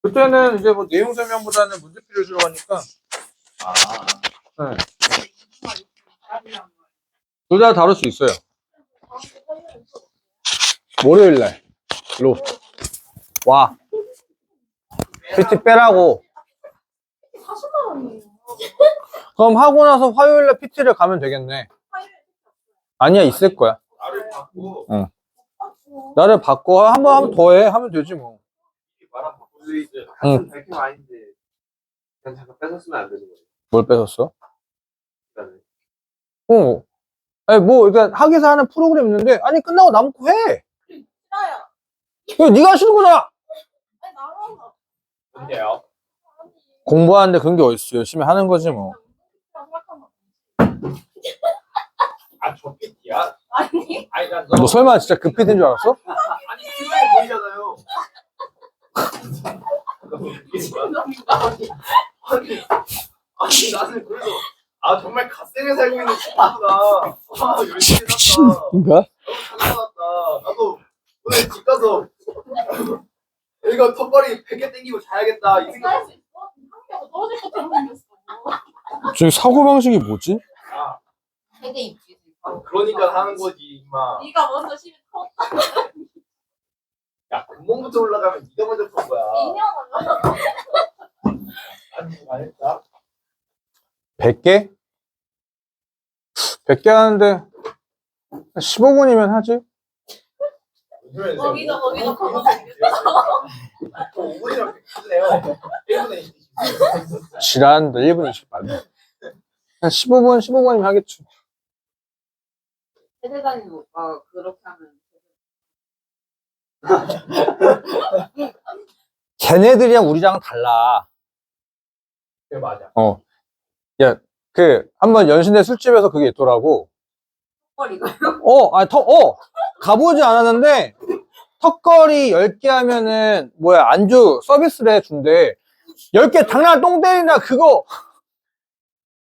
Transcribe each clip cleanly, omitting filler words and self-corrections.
그때는 이제 뭐 내용 설명보다는 문제풀이 위주로 하니까. 네. 둘 다 다룰 수 있어요. 월요일날 로 와. PT 빼라고. 그럼 하고 나서 화요일날 PT를 가면 되겠네. 아니야, 있을 거야. 나를 받고 응. 나를 바꿔 한번 더 해 하면 되지 뭐. 말아 바꾸지 이제 응. 같은 발표 아닌데 그냥 잠깐 뺏었으면 안 되는 거예요. 뭘 뺏었어? 일단은. 아니 뭐 그러니까 학에서 하는 프로그램 있는데 아니 끝나고 남고 해. 싫어요. 이거 네가 하시는 거잖아. 아니 나만 근데요. 공부하는데 그런 게 어딨어. 열심히 하는 거지 뭐. 저 PT야? 아니 아니 난 너 설마 진짜 그 PT인 줄 알았어? 아니 그게 보이잖아요. 아니 나는 그래서 정말 갓생에 살고 있는 친구구나. 열심히 샀다. 그러니까 잘 나왔다. 나도 오늘 집 가서 이거 턱걸이 100개 땡기고 자야겠다 이 생각. 할수 있어? 한개가 떨어질 것처럼 생겼어. 저기 사고방식이 뭐지? 아, 세대 입지. 그러니까 하는 거지 임마. 네가 먼저 시비 터. 야 구멍부터 올라가면 네가 먼저 푼 거야. 2년은 아니 말했다. 100개? 100개 하는데 15분이면 하지? 거기도 커버. 5분이랑 100개네요. 1분에 지랄한다. 1분 20분 안 돼. 한 15분이면 하겠지. 세대 다니는 오빠 그렇게 하면. 걔네들이랑 우리랑은 달라. 그게 맞아. 야, 한번 연신내 술집에서 그게 있더라고. 턱걸이가요? 가보지 않았는데, 턱걸이 10개 하면은, 안주 서비스를 해준대. 10개 당장 똥 때린다, 그거.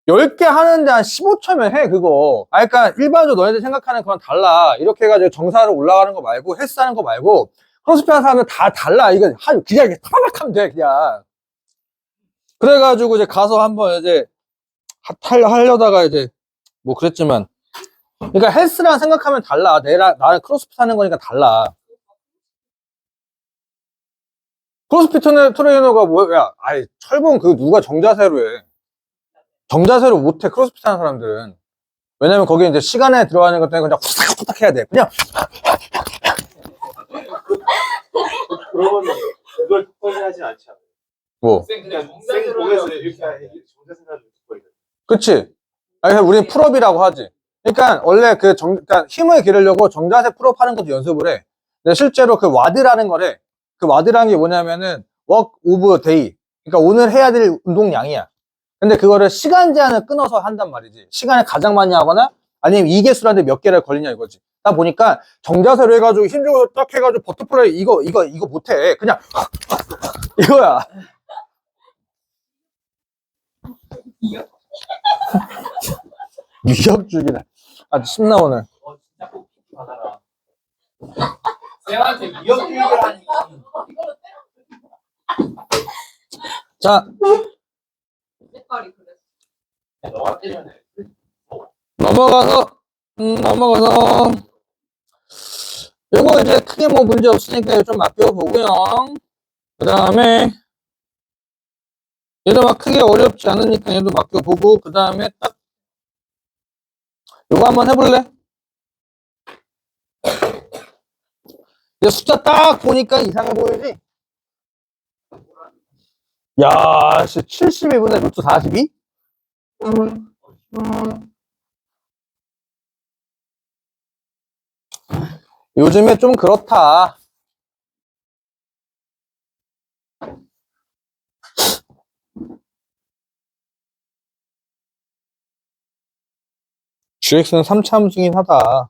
10개 하는데 한 15초면 해, 그거. 그러니까 일반적으로 너네들 생각하는 그건 달라. 이렇게 해가지고 정사로 올라가는 거 말고, 헬스 하는 거 말고, 크로스핏 하는 사람은 다 달라. 이건 그냥 이렇게 타박 하면 돼, 그냥. 그래가지고 이제 가서 한번 이제, 하려다가 이제, 뭐 그랬지만. 그러니까 헬스랑 생각하면 달라. 나는 크로스핏 하는 거니까 달라. 크로스핏 트레이너가 뭐야? 아이, 철봉 누가 정자세로 해. 정자세로 못해, 크로스핏 하는 사람들은. 왜냐면 거기 이제 시간에 들어가는 것 때문에 그냥 후딱후딱 해야 돼. 그냥. 그러면 그걸 턱걸이 하진 않지 않아요? 뭐. 그냥 생 보면서 이렇게 정자세로 턱걸이. 그치? 그래서 우리는 풀업이라고 하지. 그러니까 원래 그러니까 힘을 기르려고 정자세 풀업 하는 것도 연습을 해. 근데 실제로 그 와드라는 거래. 그 와드라는 게 뭐냐면은 work of day. 그러니까 오늘 해야 될 운동량이야. 근데 그거를 시간 제한을 끊어서 한단 말이지. 시간을 가장 많이 하거나 아니면 이 개수라는데 몇 개를 걸리냐 이거지. 딱 보니까 정자세로 해가지고 힘주고 딱 해가지고 버터플라이 이거 못해. 그냥 이거야. 미역죽이네. 침 나오네. 진짜 꼭 PT 받아라. 쌤한테 미역줄을 하니. 자, 색깔이 그랬어. 너가 때려내. 넘어가서 요거 이제 크게 뭐 문제 없으니까 이거 좀 맡겨보고요. 그 다음에 얘도 막 크게 어렵지 않으니까 얘도 맡겨보고 그 다음에 딱 요거 한번 해볼래? 이제 숫자 딱 보니까 이상해 보이지? 야, 72분의 루트 42? 요즘에 좀 그렇다. GX는 3차 함수긴 하다.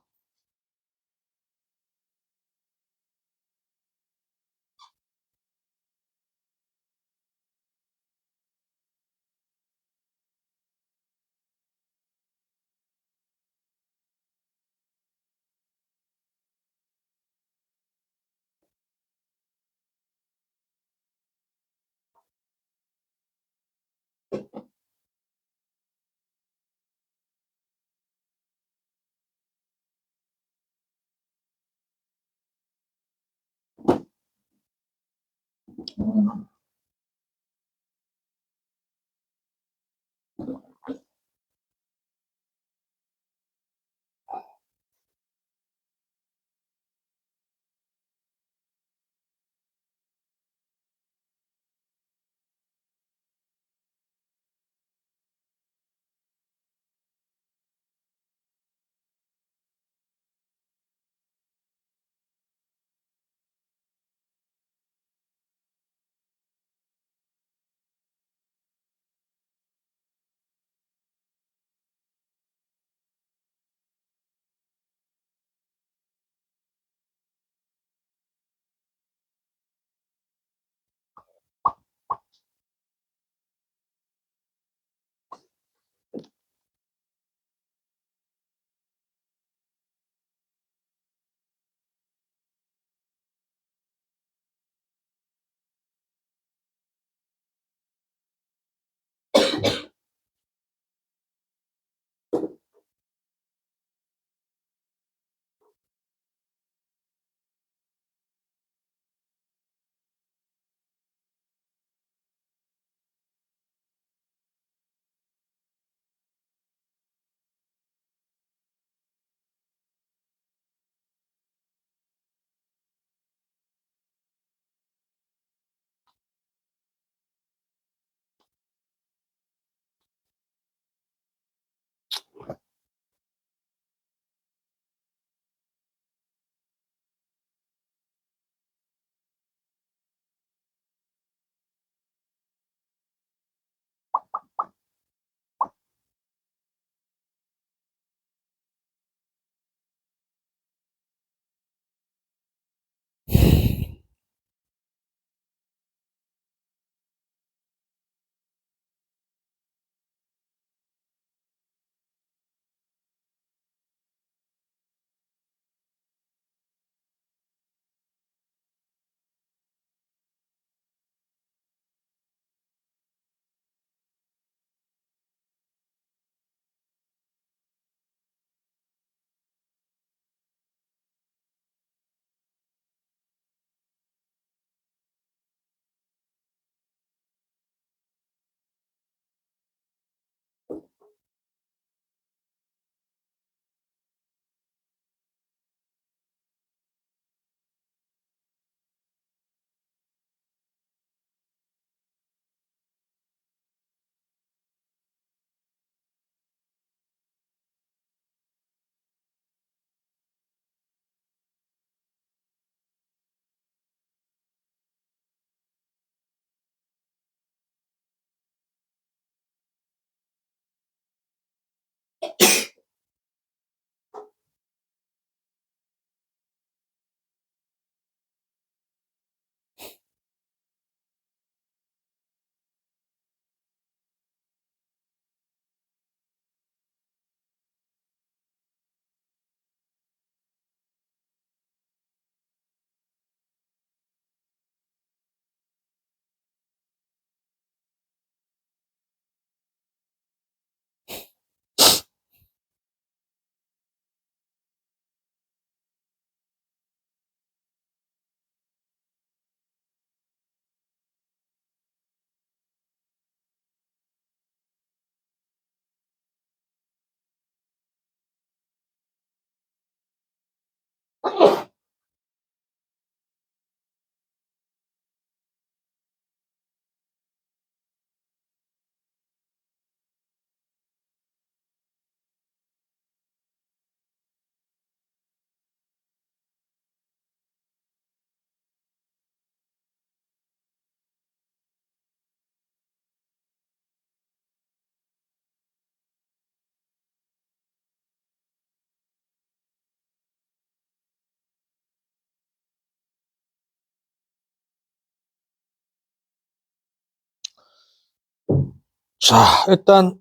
자, 일단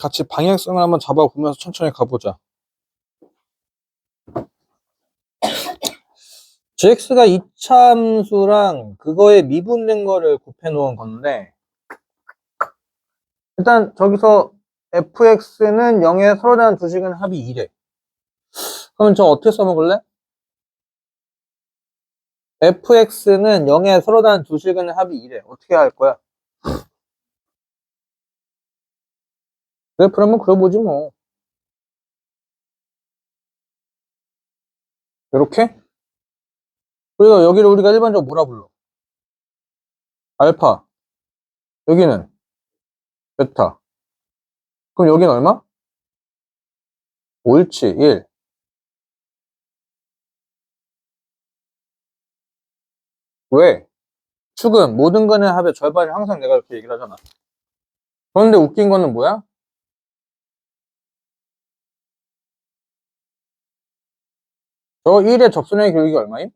같이 방향성을 한번 잡아보면서 천천히 가보자. gx가 이차함수랑 그거에 미분된 거를 곱해 놓은 건데, 일단 저기서 fx는 0에 서로 다른 두 식은 합이 2래. 그러면 저 어떻게 써먹을래? fx는 0에 서로 다른 두 실근의 합이 2래. 어떻게 할 거야? 그래프를 한번 그려보지 뭐. 이렇게? 그리고 여기를 우리가 일반적으로 뭐라 불러? 알파. 여기는 베타. 그럼 여기는 얼마? 옳지, 1. 왜? 축은 모든 근의 합의 절반이 항상 내가 이렇게 얘기를 하잖아. 그런데 웃긴 거는 뭐야? 저 1의 접선의 교육이 얼마임?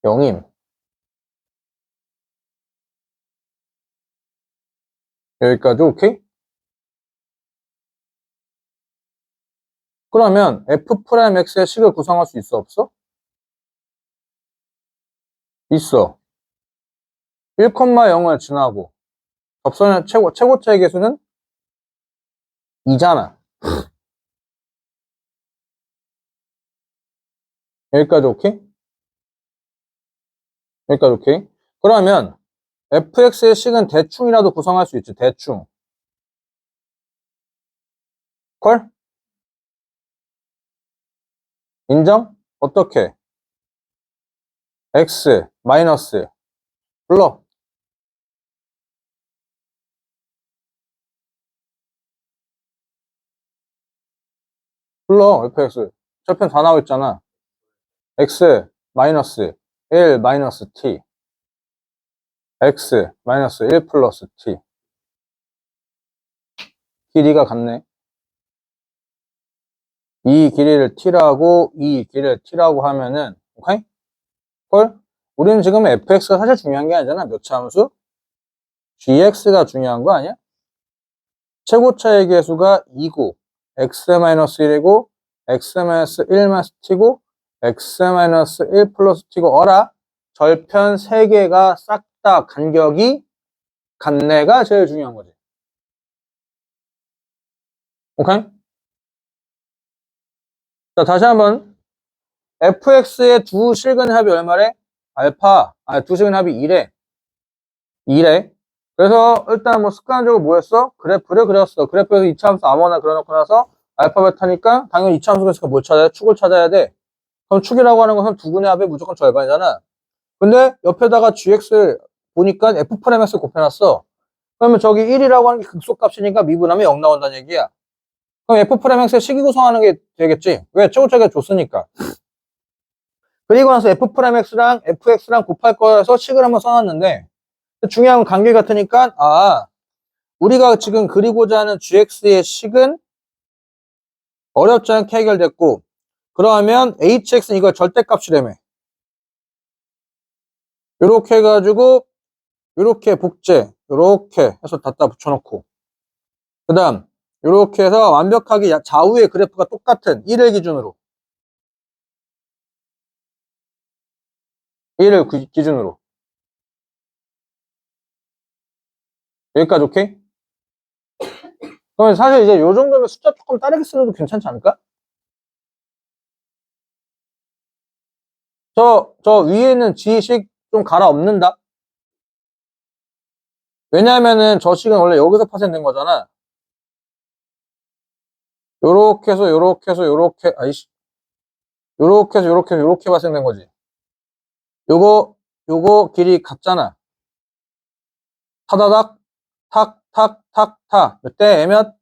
0임. 여기까지 오케이? 그러면 f'x의 식을 구성할 수 있어 없어? 있어. 1,0을 지나고 접선의 최고차의 개수는 2잖아. 여기까지 오케이? 여기까지 오케이? 그러면 fx의 식은 대충이라도 구성할 수 있지. 대충. 콜? 인정? 어떻게? x 마이너스 불러. 불러 fx. 저편 다 나와 있잖아. x 마이너스 1 마이너스 t x 마이너스 1 플러스 t 길이가 같네. 이 길이를 t라고 이 길이를 t라고 하면은 오케이? 헐? 우리는 지금 fx가 사실 중요한 게 아니잖아. 몇 차 함수? gx가 중요한 거 아니야? 최고차의 개수가 2고 x-1이고 x-1-t고 x-1 플러스 t고 어라? 절편 3개가 싹 다 간격이 같네가 제일 중요한 거지. 오케이? 자, 다시 한번 fx의 두 실근 합이 얼마래? 두 실근 합이 2래. 2래. 그래서 일단 뭐 습관적으로 뭐 했어? 그래프를 그렸어. 그래프에서 이차함수 아무거나 그려놓고 나서 알파 베타니까 당연히 이차함수 그래서 뭘 찾아야 돼? 축을 찾아야 돼. 그럼 축이라고 하는 것은 두 근의 합의 무조건 절반이잖아. 근데 옆에다가 gx 보니까 f'(x) 곱해놨어. 그러면 저기 1이라고 하는 게 극소값이니까 미분하면 0 나온다는 얘기야. 그럼 f'(x의 식이 구성하는 게 되겠지. 왜? 최고차가 줬으니까. 그리고 나서 f'x랑 fx랑 곱할 거여서 식을 한번 써놨는데 중요한 건 관계 같으니까 우리가 지금 그리고자 하는 gx의 식은 어렵지 않게 해결됐고 그러면 hx는 이걸 절대값이라며. 요렇게 해가지고 요렇게 복제 요렇게 해서 갖다 붙여놓고 그 다음 요렇게 해서 완벽하게 좌우의 그래프가 똑같은 1을 기준으로 1을 기준으로 여기까지 오케이? 그러면 사실 이제 요 정도면 숫자 조금 다르게 쓰셔도 괜찮지 않을까? 저 위에는 g식 좀 갈아엎는다? 왜냐하면은 저 식은 원래 여기서 파생된 거잖아. 요렇게 해서 요렇게 해서 요렇게 요렇게 해서 요렇게 해서 요렇게 파생된 거지. 요거 길이 같잖아. 타다닥 탁 몇 대 몇?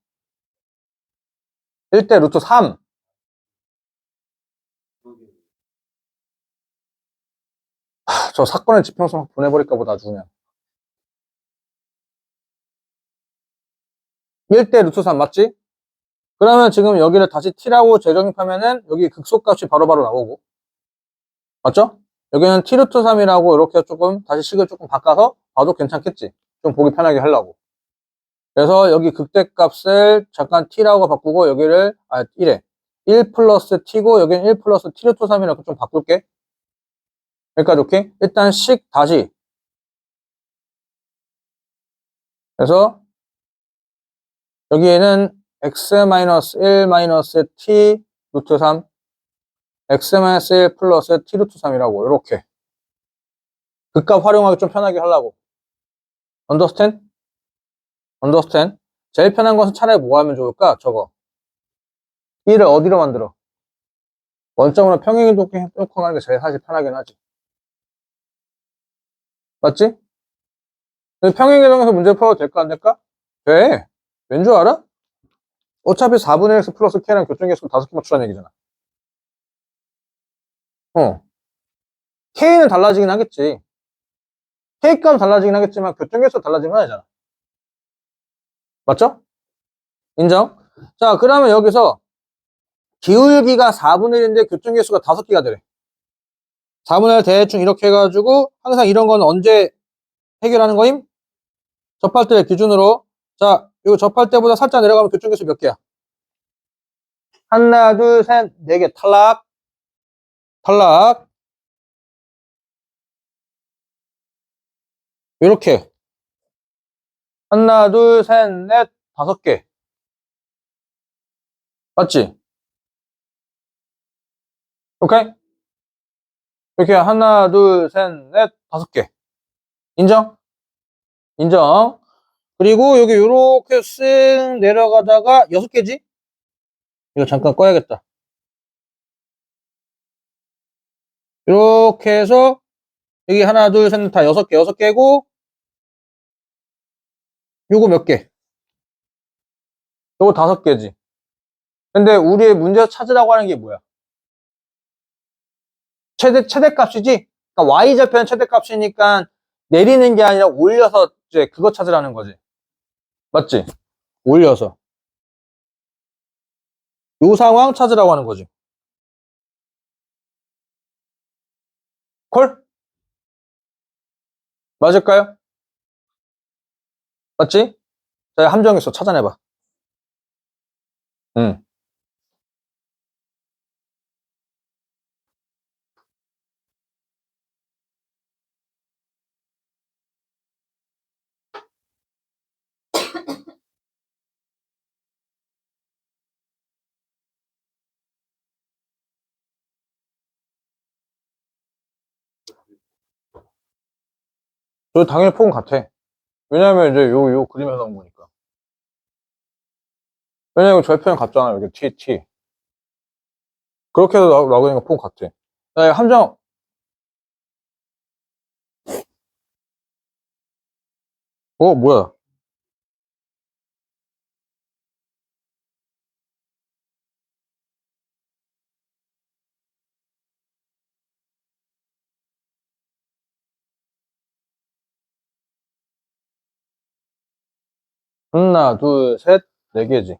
1대 루트 3. 저 사건의 지평선 보내버릴까 보다 아주 그냥. 1대 루트 3 맞지? 그러면 지금 여기를 다시 t라고 재정립하면은 여기 극소값이 바로바로 나오고 맞죠? 여기는 t 루트 3이라고 이렇게 조금 다시 식을 조금 바꿔서 봐도 괜찮겠지? 좀 보기 편하게 하려고. 그래서 여기 극대값을 잠깐 t라고 바꾸고 여기를 1에 1 플러스 t고 여기는 1 플러스 t 루트 3이라고 좀 바꿀게. 여기까지 오케이? 일단 식 다시 그래서 여기에는 x-1 t 루트 3 x-1 플러스 t 루트 3이라고 이렇게 극값 활용하기 좀 편하게 하려고. understand? understand? 제일 편한 것은 차라리 뭐 하면 좋을까? 저거. 이를 어디로 만들어? 원점으로 평행이동 놓고 가는 게 제일 사실 편하긴 하지. 맞지? 평행이동에서 문제 풀어도 될까 안 될까? 돼. 왠 줄 알아? 어차피 4분의 x 플러스 k랑 교정계수 5개 맞추라는 얘기잖아. k는 달라지긴 하겠지. k값 달라지긴 하겠지만 교정계수 달라지는 건 아니잖아. 맞죠? 인정? 자, 그러면 여기서 기울기가 4분의 1인데 교정계수가 5개가 되래. 4분의 1 대충 이렇게 해가지고 항상 이런 건 언제 해결하는 거임? 접할 때 기준으로. 자, 이거 접할 때보다 살짝 내려가면 교정계수 몇 개야? 하나, 둘, 셋, 네 개. 탈락. 탈락. 이렇게. 하나, 둘, 셋, 넷, 5개. 맞지? 오케이? 이렇게 하나, 둘, 셋, 넷, 5개. 인정? 인정. 그리고 여기 요렇게 쓱 내려가다가 6개지? 이거 잠깐 꺼야겠다. 이렇게 해서 여기 하나, 둘, 셋, 넷 다 6개, 6개고 요거 몇 개? 요거 5개지. 근데 우리의 문제에서 찾으라고 하는 게 뭐야? 최대값이지? 그러니까 y좌표는 최대값이니까 내리는 게 아니라 올려서 이제 그거 찾으라는 거지. 맞지? 올려서. 요 상황 찾으라고 하는 거지. 콜? 맞을까요? 맞지? 자, 함정에서 찾아내봐. 응. 저 당연히 폭은 같아. 왜냐면 이제 요 그림에서 나온 거니까. 왜냐면 절편이 같잖아, 여기 T. 그렇게 해서 나오니까 폭은 같아. 자, 함정. 뭐야. 하나, 둘, 셋, 4개지.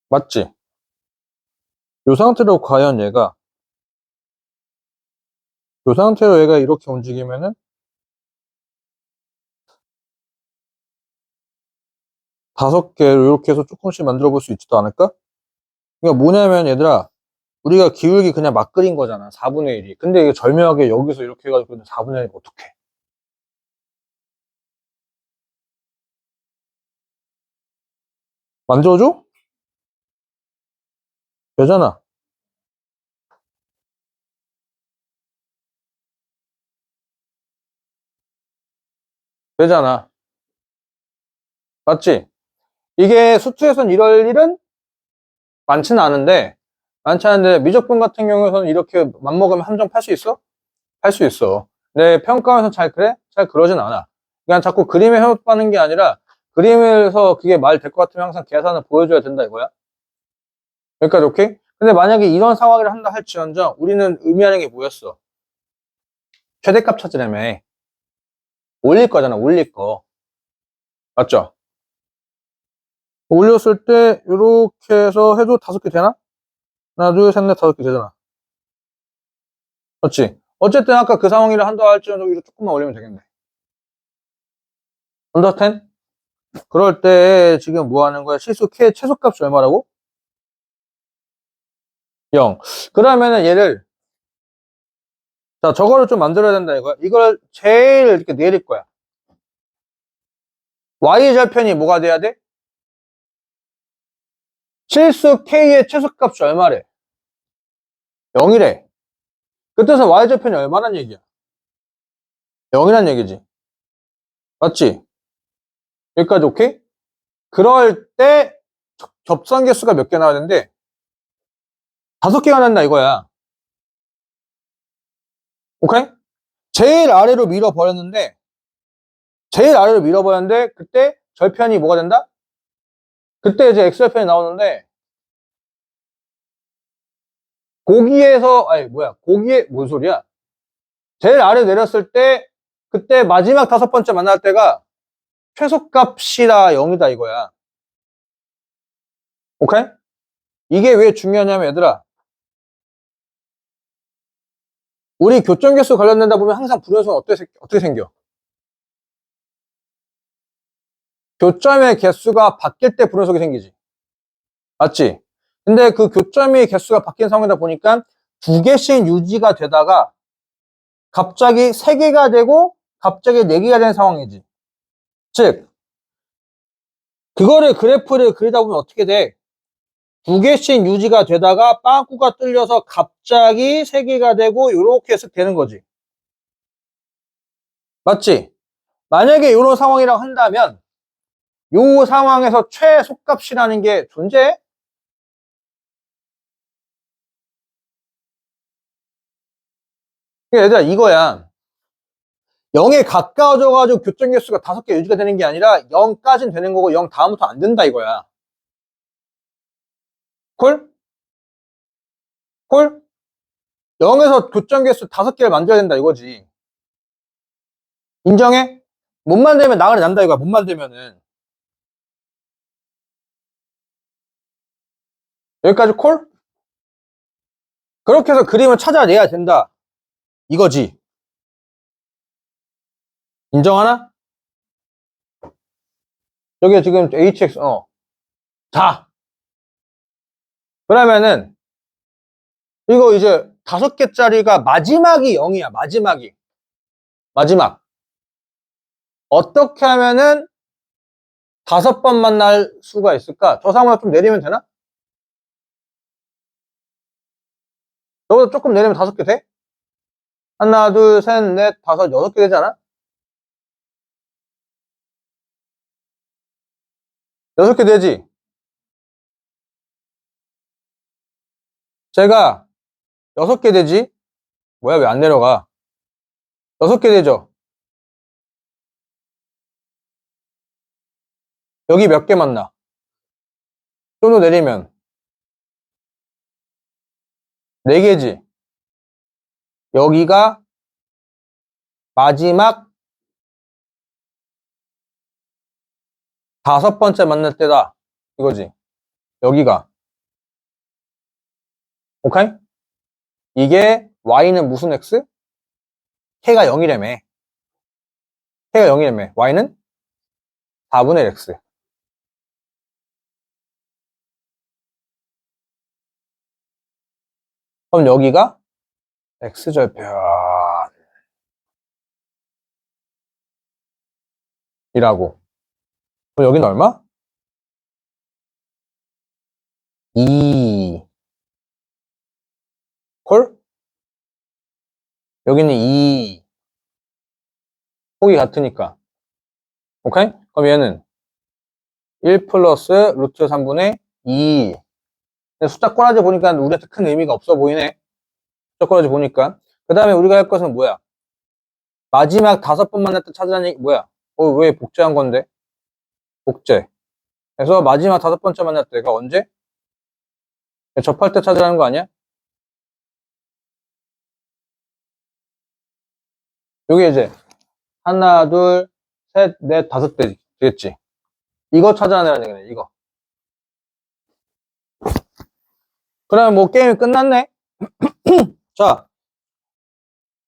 맞지? 요 상태로 과연 요 상태로 얘가 이렇게 움직이면은 5개를 이렇게 해서 조금씩 만들어 볼 수 있지도 않을까? 그러니까 뭐냐면 얘들아, 우리가 기울기 그냥 막 그린 거잖아. 4분의 1이. 근데 이게 절묘하게 여기서 이렇게 해가지고 4분의 1이 어떡해? 만들어줘? 되잖아. 되잖아. 맞지? 이게 수투에선 이럴 일은 많지는 않은데, 많지 않은데, 미적분 같은 경우에서는 이렇게 맘먹으면 함정 팔 수 있어? 팔 수 있어. 근데 평가에서 잘 그래? 잘 그러진 않아. 그냥 자꾸 그림에 해놓는 게 아니라, 그림에서 그게 말 될 것 같으면 항상 계산을 보여줘야 된다 이거야. 여기까지 오케이? 근데 만약에 이런 상황을 한다 할지언정, 우리는 의미하는 게 뭐였어? 최대값 찾으려면 올릴 거잖아, 올릴 거. 맞죠? 올렸을 때, 이렇게 해서 해도 5개 되나? 하나, 둘, 셋, 넷, 5개 되잖아. 그렇지? 어쨌든 아까 그 상황이라 한다 할지언정 이거 조금만 올리면 되겠네. 언더스탠? 그럴 때 지금 뭐 하는 거야? 실수 K 최소값이 얼마라고? 0. 그러면은 얘를, 자, 저거를 좀 만들어야 된다 이거야. 이걸 제일 이렇게 내릴 거야. Y절편이 뭐가 돼야 돼? 실수 K의 최소값이 얼마래? 0이래. 그 뜻은 y절편이 얼마란 얘기야? 0이란 얘기지. 맞지? 여기까지 오케이? 그럴 때 접선 개수가 몇 개 나와야 되는데 5개가 난다 이거야. 오케이? 제일 아래로 밀어버렸는데 그때 절편이 뭐가 된다? 그때 이제 x절편이 나오는데 고기에 뭔 소리야? 제일 아래 내렸을 때 그때 마지막 5번째 만날 때가 최소값이다 0이다 이거야. 오케이? 이게 왜 중요하냐면 얘들아, 우리 교점개수 관련된다 보면 항상 불연수는 어떻게 생겨? 교점의 개수가 바뀔 때 불연속이 생기지. 맞지? 근데 그 교점의 개수가 바뀐 상황이다 보니까 2개씩 유지가 되다가 갑자기 3개가 되고 갑자기 4개가 되는 상황이지. 즉, 그거를 그래프를 그리다 보면 어떻게 돼? 2개씩 유지가 되다가 빵꾸가 뚫려서 갑자기 3개가 되고 이렇게 쓱 되는 거지. 맞지? 만약에 이런 상황이라고 한다면 이 상황에서 최소값이라는 게 존재해? 얘들아 이거야. 0에 가까워져가지고 교점개수가 5개 유지가 되는 게 아니라 0까지는 되는 거고 0 다음부터 안 된다 이거야. 콜? 콜? 0에서 교점개수 5개를 만들어야 된다 이거지. 인정해? 못 만들면 나가리 난다 이거야. 못 만들면은. 여기까지 콜? 그렇게 해서 그림을 찾아내야 된다 이거지. 인정하나? 여기 지금 hx 자 그러면은 이거 이제 5개짜리가 마지막이 0이야. 마지막 어떻게 하면은 5번 만날 수가 있을까? 저 상황을 좀 내리면 되나? 저보다 조금 내리면 5개 돼? 하나, 둘, 셋, 넷, 다섯, 6개 되지 않아? 6개 되지? 제가 6개 되지? 뭐야, 왜 안 내려가? 6개 되죠? 여기 몇 개 만나? 좀 더 내리면 4개지? 여기가 마지막 5번째 만날 때다. 이거지. 여기가. 오케이? 이게 y는 무슨 x? k가 0이라며. k가 0이라며. y는 4분의 x. 그럼 여기가 x절편 이라고. 그럼 여기는 얼마? 2 콜? 여기는 2 폭이 같으니까. 오케이? 그럼 얘는 1 플러스 루트 3분의 2. 숫자 꼬라지 보니까 우리한테 큰 의미가 없어 보이네. 숫자 꼬라지 보니까. 그 다음에 우리가 할 것은 뭐야? 마지막 5번 만날 때 찾으라는 얘기 뭐야? 왜 복제한 건데? 복제. 그래서 마지막 5번째 만날 때가 언제? 접할 때 찾으라는 거 아니야? 요게 이제 하나, 둘, 셋, 넷, 5대 되겠지. 이거 찾아내라는 얘기네, 이거. 그러면 뭐 게임이 끝났네? 자,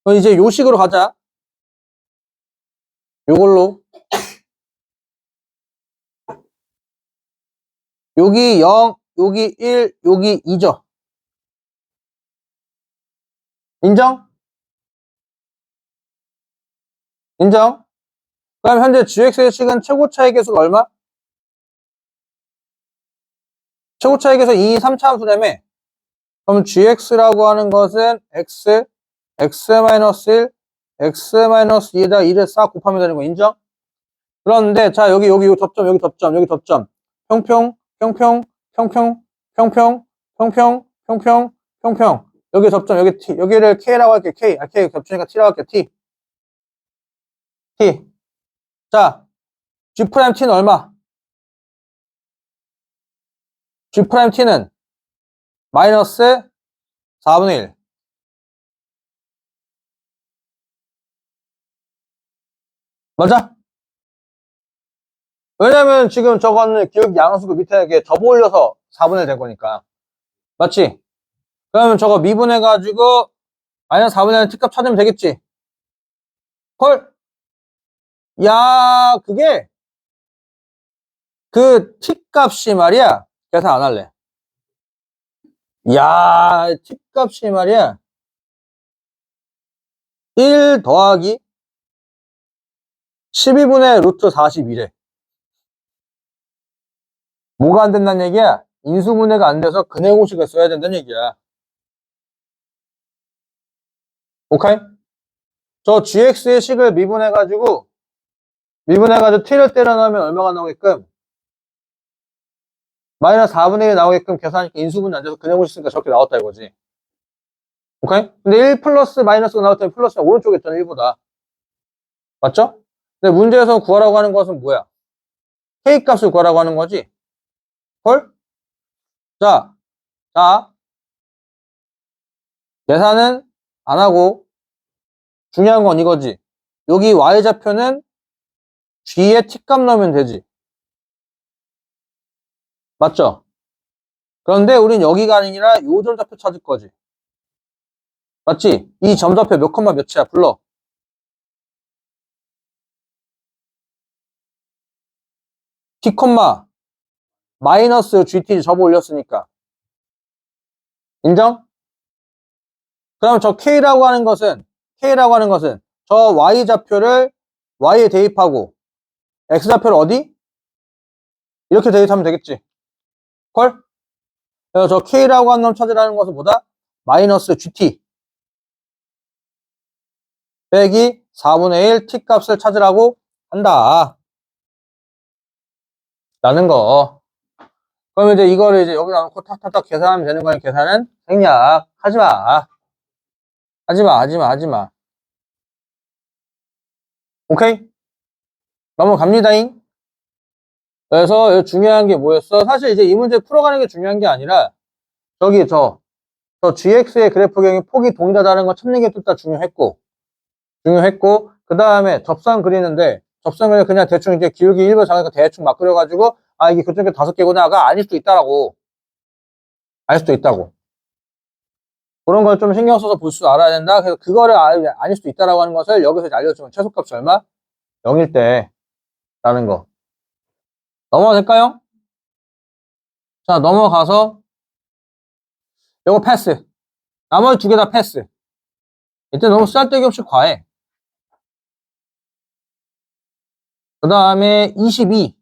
그럼 이제 요 식으로 가자. 요걸로. 여기 0, 여기 1, 여기 2죠. 인정? 인정? 그럼 현재 gx의 식은 최고 차이 계수가 얼마? 최고 차이 계수 2, 3차 함수라며. 그럼 gx라고 하는 것은 x, x-1, x-2에다 1을 싹 곱하면 되는 거 인정? 그런데 자 여기 접점 여기 접점 평평 여기 접점 여기 t 여기를 k라고 할게 k 겹치니까 t라고 할게 t 자 g't는 얼마? g't는 마이너스 4분의 1 맞아? 왜냐면 지금 저거는 기울기 양수구 밑에 이렇게 접어 올려서 4분의 1 된 거니까 맞지? 그러면 저거 미분해가지고 마이너스 4분의 1 t값 찾으면 되겠지? 헐? 야 그게 그 t값이 말이야 계산 안 할래 야 t값이 말이야 1 더하기 12분의 루트 41에 뭐가 안 된다는 얘기야? 인수분해가 안 돼서 근해 공식을 써야 된다는 얘기야 오케이? 저 gx의 식을 미분해가지고 t를 때려 넣으면 얼마가 나오게끔 마이너스 4분의 1이 나오게끔 계산하니까 인수분해 안 돼서 근해 공식 쓰니까 저렇게 나왔다 이거지 오케이? 근데 1 플러스 마이너스가 나올 때는 플러스가 오른쪽에 있잖아 1보다 맞죠? 근데 문제에서 구하라고 하는 것은 뭐야? k 값을 구하라고 하는 거지 헐? 자 계산은 안 하고 중요한 건 이거지 여기 y좌표는 g에 t값 넣으면 되지 맞죠? 그런데 우린 여기가 아니라 요 점좌표 찾을 거지 맞지? 이 점좌표 몇 콤마 몇이야 불러 t 콤마 마이너스 gt 접어 올렸으니까 인정? 그럼 저 k라고 하는 것은 저 y좌표를 y에 대입하고 x좌표를 어디? 이렇게 대입하면 되겠지 콜? 그래서 저 k라고 하는 놈 찾으라는 것은 뭐다? 마이너스 gt 빼기 4분의 1 t 값을 찾으라고 한다 라는 거 그럼 이제 이거를 이제 여기다 놓고 탁탁탁 계산하면 되는 거니 계산은 생략 하지마 오케이? 넘어갑니다잉 그래서 중요한 게 뭐였어? 사실 이제 이 문제 풀어가는 게 중요한 게 아니라 저기 저 gx의 그래프경이 폭이 동일하다는 거 찾는 게 또 다 중요했고 그 다음에 접선 그리는데 그냥 대충 이제 기울기 1번 정해서 대충 막 그려가지고 아 이게 그쪽에 5개구나가 아닐 수도 있다라고 알 수도 있다고 그런 걸 좀 신경 써서 볼 줄 알아야 된다 그래서 그거를 아닐 수도 있다라고 하는 것을 여기서 이제 알려주면 최소값이 얼마? 0일 때 라는 거 넘어가도 될까요? 자 넘어가서 요거 패스 나머지 두 개 다 패스 이때 너무 쓸데기 없이 과해 그 다음에 23이지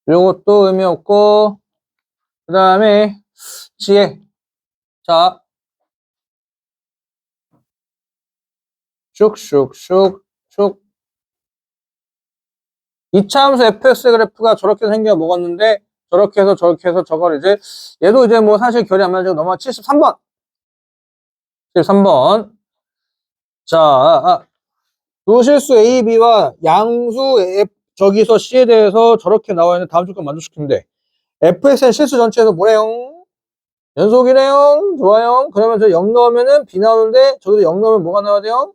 요것도 의미 없고 그 다음에 지혜 자 슉슉슉슉 이차함수 fx 그래프가 저렇게 생겨 먹었는데 저렇게 해서 저걸 이제 얘도 이제 뭐 사실 결이 안 맞아서 넘어가 73번 자 도실수 a, b와 양수 f 저기서 c에 대해서 저렇게 나와 있는 다음 조건 만족시키는데 fx는 실수 전체에서 뭐래요? 연속이래요 좋아요 그러면 저 0 넣으면은 b 나오는데 저기도 0 넣으면 뭐가 나와야 돼요?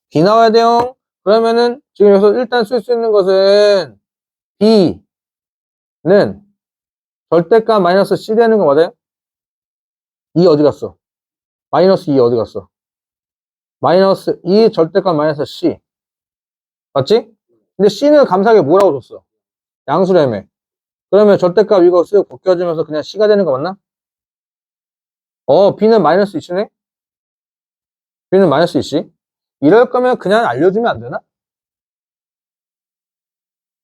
b 나와야 돼요 그러면은 지금 여기서 일단 쓸 수 있는 것은 b는 절대값 마이너스 c 되는 거 맞아요? 2 어디 갔어? 마이너스 2 어디 갔어? 마이너스 2 절대값 마이너스 c 맞지? 근데 c는 감사하게 뭐라고 줬어? 양수라며 그러면 절대값 이거 쓱 벗겨지면서 그냥 c가 되는 거 맞나? B는 마이너스 2네? B는 마이너스 2씨? 이럴 거면 그냥 알려주면 안 되나?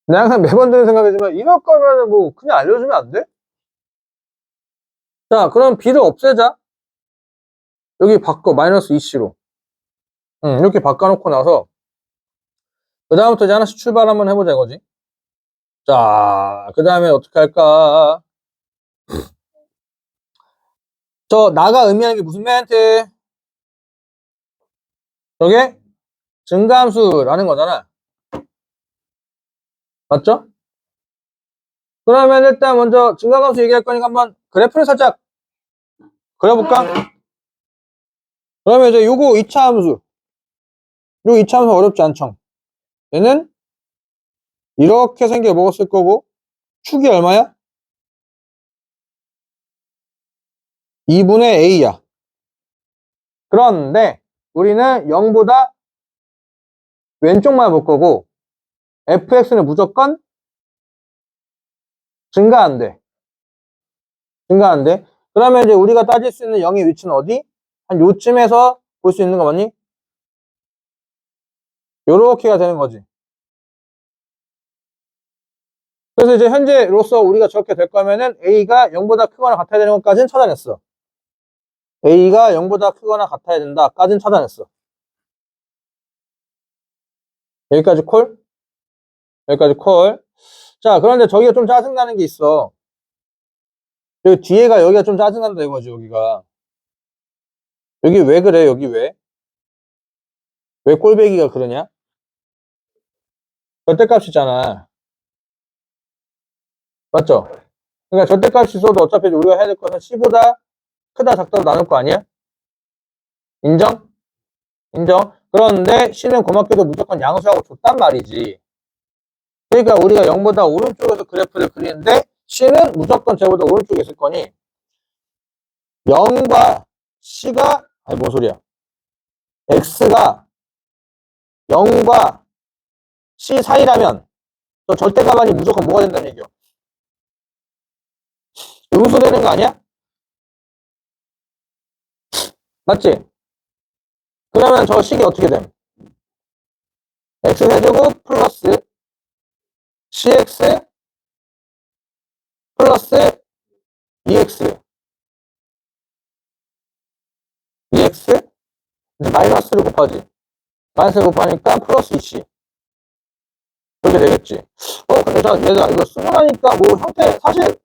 내가 항상 매번 드는 생각이지만, 이럴 거면 뭐, 그냥 알려주면 안 돼? 자, 그럼 B를 없애자. 여기 바꿔, 마이너스 2C로. 이렇게 바꿔놓고 나서, 그 다음부터 이제 하나씩 출발 한번 해보자, 이거지. 자, 그 다음에 어떻게 할까? 나가 의미하는 게 무슨 멘트? 저게 증가함수라는 거잖아. 맞죠? 그러면 일단 먼저 증가함수 얘기할 거니까 한번 그래프를 살짝 그려볼까? 그러면 이제 요거 2차 함수. 요 2차 함수 어렵지 않죠? 얘는 이렇게 생겨 먹었을 거고, 축이 얼마야? 2분의 A야. 그런데 우리는 0보다 왼쪽만 볼 거고, fx는 무조건 증가한대. 증가한대. 그러면 이제 우리가 따질 수 있는 0의 위치는 어디? 한 요쯤에서 볼 수 있는 거 맞니? 요렇게가 되는 거지. 그래서 이제 현재로서 우리가 저렇게 될 거면은 A가 0보다 크거나 같아야 되는 것까지는 찾아냈어. A가 0보다 크거나 같아야 된다까지는 찾아냈어. 여기까지 콜? 여기까지 콜. 자, 그런데 저기가 좀 짜증나는 게 있어. 여기 뒤에가 여기가 좀 짜증난다 이거지, 여기가. 여기 왜 그래, 여기 왜? 왜 꼴배기가 그러냐? 절대값이잖아. 맞죠? 그러니까 절대값이 있어도 어차피 우리가 해야 될 것은 C보다 크다, 작다로 나눌 거 아니야? 인정? 인정? 그런데 C는 고맙게도 무조건 양수하고 줬단 말이지. 그러니까 우리가 0보다 오른쪽에서 그래프를 그리는데 C는 무조건 쟤보다 오른쪽에 있을 거니 0과 C가 아니 뭔 소리야? X가 0과 C 사이라면 또 절대값만이 무조건 뭐가 된다는 얘기야? 음수되는 거 아니야? 맞지? 그러면 저 식이 어떻게 됨? X세제곱 플러스 CX 플러스 EX 이제 마이너스를 곱하지. 마이너스를 곱하니까 플러스 2C 그렇게 되겠지. 근데 자 얘들아 이거 쓰고 나니까 뭐 형태 사실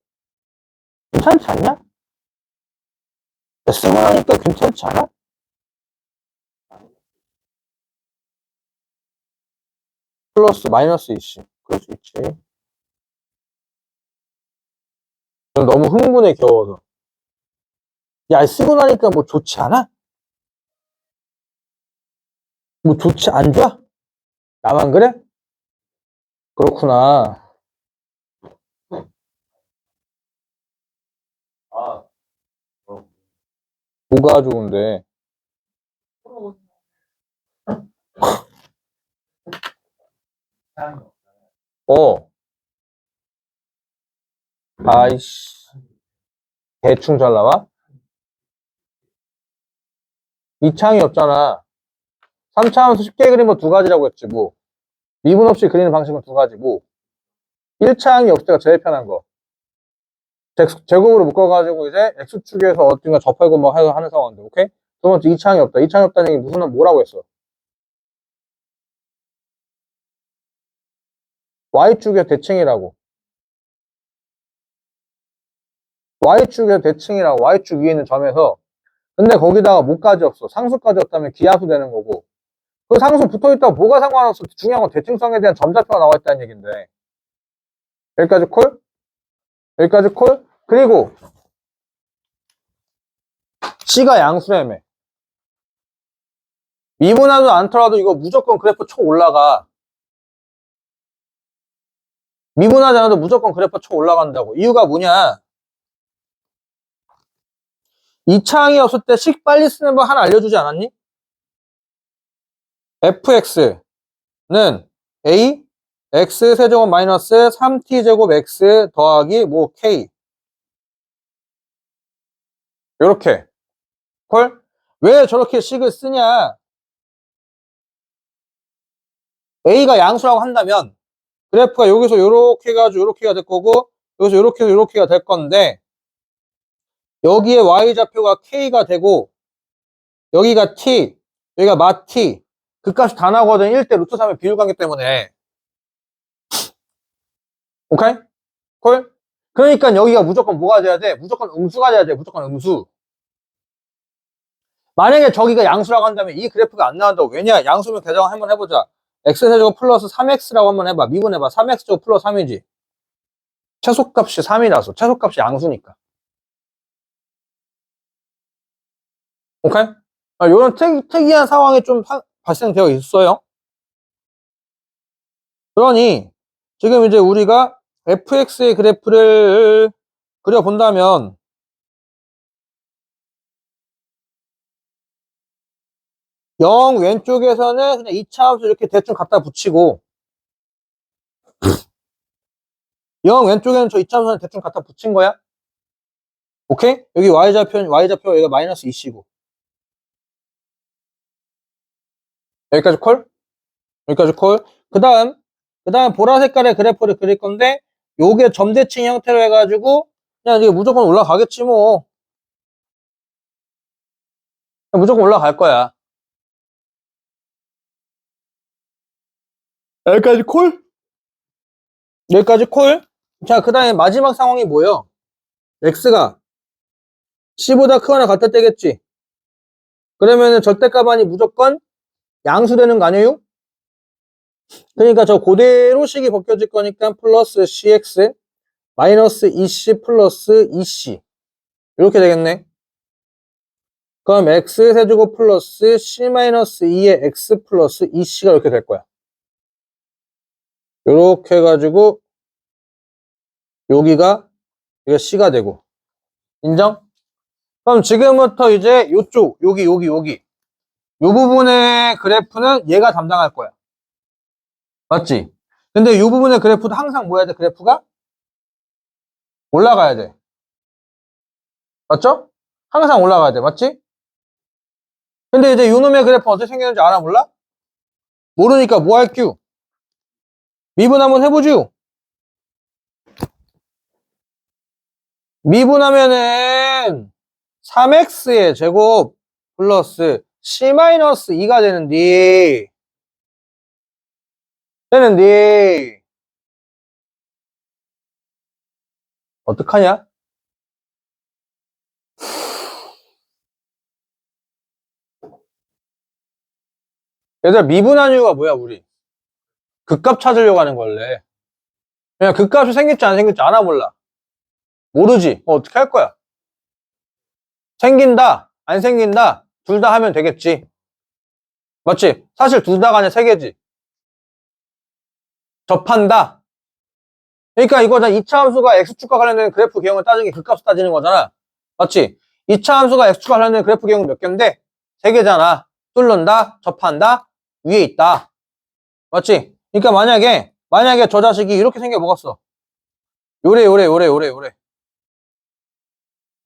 괜찮지 않냐? 쓰고 나니까 괜찮지 않아? 플러스 마이너스 2C 그럴 수 있지. 너무 흥분에 겨워서. 야, 쓰고 나니까 뭐 좋지 않아? 뭐 좋지 안 좋아? 나만 그래? 그렇구나. 아, 뭐가 좋은데? 어. 아이씨. 대충 잘 나와? 이창이 없잖아. 3차원수 쉽게 그리면 뭐 두 가지라고 했지, 뭐. 미분 없이 그리는 방식은 두 가지고. 1차항이 없을 때가 제일 편한 거. 제곱으로 묶어가지고 이제 X축에서 어딘가 접하고 뭐 하는 상황인데, 오케이? 두 번째, 2차항이 없다. 2차항이 없다는 얘기 무슨, 뭐라고 했어? Y축의 대칭이라고. Y축의 대칭이라고. Y축 위에 있는 점에서. 근데 거기다가 뭐까지 없어? 상수까지 없다면 기하수 되는 거고. 그 상수 붙어있다고 뭐가 상관없어? 중요한 건 대칭성에 대한 점자표가 나와 있다는 얘기인데. 여기까지 콜? 여기까지 콜? 그리고 C가 양수라며. 미분하지 않더라도 이거 무조건 그래프 쳐 올라가. 미분하지 않아도 무조건 그래프 쳐 올라간다고. 이유가 뭐냐? 2차항이 없을 때 식 빨리 쓰는 법 하나 알려주지 않았니? fx는 a x 세제곱 마이너스 3t 제곱 x 더하기 뭐 k 요렇게 콜? 왜 저렇게 식을 쓰냐? A가 양수라고 한다면 그래프가 여기서 요렇게 해가지고 요렇게가 될 거고 여기서 요렇게 해서 요렇게가 될 건데 여기에 Y좌표가 K가 되고 여기가 T, 여기가 마 T 그 값이 다 나거든. 1대 루트 3의 비율관계 때문에. 오케이? 콜? 그러니까 여기가 무조건 뭐가 돼야 돼? 무조건 음수가 돼야 돼. 무조건 음수. 만약에 저기가 양수라고 한다면 이 그래프가 안 나온다고. 왜냐? 양수면 계정 한번 해보자. x세제곱 플러스 3x라고 한번 해봐. 미분해봐. 3x제곱 플러스 3이지. 최소값이 3이라서. 최소값이 양수니까. 오케이? 요런 특이한 상황이 좀 발생되어 있어요. 그러니 지금 이제 우리가 fx의 그래프를 그려본다면 0 왼쪽에서는 그냥 2차 함수 이렇게 대충 갖다 붙이고 0 왼쪽에는 저 2차 함수는 대충 갖다 붙인 거야. 오케이? 여기 y좌표 여기가 마이너스 2c고 여기까지 콜? 여기까지 콜. 그 다음 보라 색깔의 그래프를 그릴 건데 요게 점대칭 형태로 해가지고 그냥 이게 무조건 올라가겠지 뭐. 무조건 올라갈 거야. 여기까지 콜? 여기까지 콜? 자, 그 다음에 마지막 상황이 뭐예요? x가 c보다 크거나 같을 때겠지. 그러면은 절대값안이 무조건 양수되는 거 아니에요? 그러니까 저 그대로 식이 벗겨질 거니까 플러스 cx 마이너스 2c 플러스 2c 이렇게 되겠네. 그럼 x 세제곱 플러스 c 마이너스 2의 x 플러스 2c가 이렇게 될 거야. 이렇게 해가지고 여기가 c가 되고 인정? 그럼 지금부터 이제 요쪽 여기 요 부분의 그래프는 얘가 담당할 거야. 맞지? 근데 요 부분의 그래프도 항상 뭐 해야 돼? 그래프가 올라가야 돼. 맞죠? 항상 올라가야 돼. 맞지? 근데 이제 요놈의 그래프 어떻게 생겼는지 알아? 몰라? 모르니까 뭐 할규? 미분 한번 해보죠. 미분하면은 3x의 제곱 플러스 c-2가 되는데 어떡하냐? 얘들아 미분한 이유가 뭐야 우리? 극값 찾으려고 하는 걸래. 그냥 극값이 생길지 안 생길지 알아 몰라. 모르지. 어떻게 할 거야? 생긴다 안 생긴다 둘 다 하면 되겠지. 맞지? 사실 둘 다가 아니라 세 개지. 접한다. 그러니까 이거잖아. 2차 함수가 x축과 관련된 그래프 개형을 따지는 게 극값을 따지는 거잖아. 맞지? 2차 함수가 x축과 관련된 그래프 개형은 몇 개인데? 세 개잖아. 뚫는다, 접한다, 위에 있다. 맞지? 그러니까 만약에 저 자식이 이렇게 생겨 먹었어. 요래.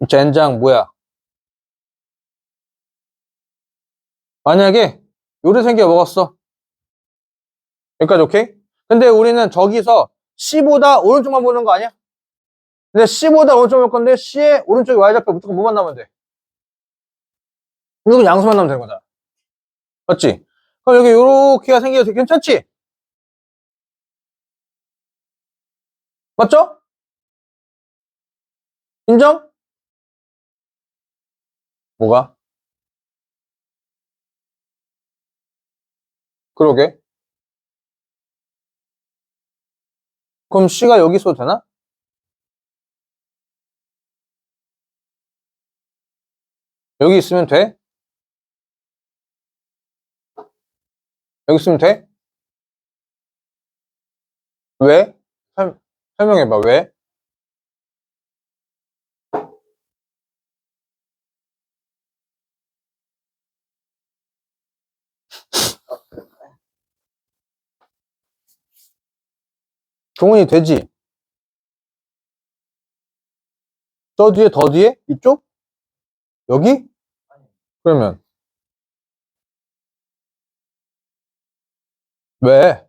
젠장 뭐야? 만약에 요래 생겨 먹었어. 여기까지 오케이? 근데 우리는 저기서 C보다 오른쪽만 보는 거 아니야? 근데 C보다 오른쪽 볼 건데 C의 오른쪽에 Y좌표 무조건 뭐만 나오면 돼? 무조건 양수만 나오면 되는 거다. 맞지? 그럼 여기 요렇게가 생겨서 괜찮지? 맞죠? 인정? 뭐가? 그러게. 그럼 C가 여기 있어도 되나? 여기 있으면 돼? 여기 있으면 돼? 왜? 설명해봐, 왜? 종훈이 되지? 저 뒤에, 더 뒤에? 이쪽? 여기? 그러면 왜?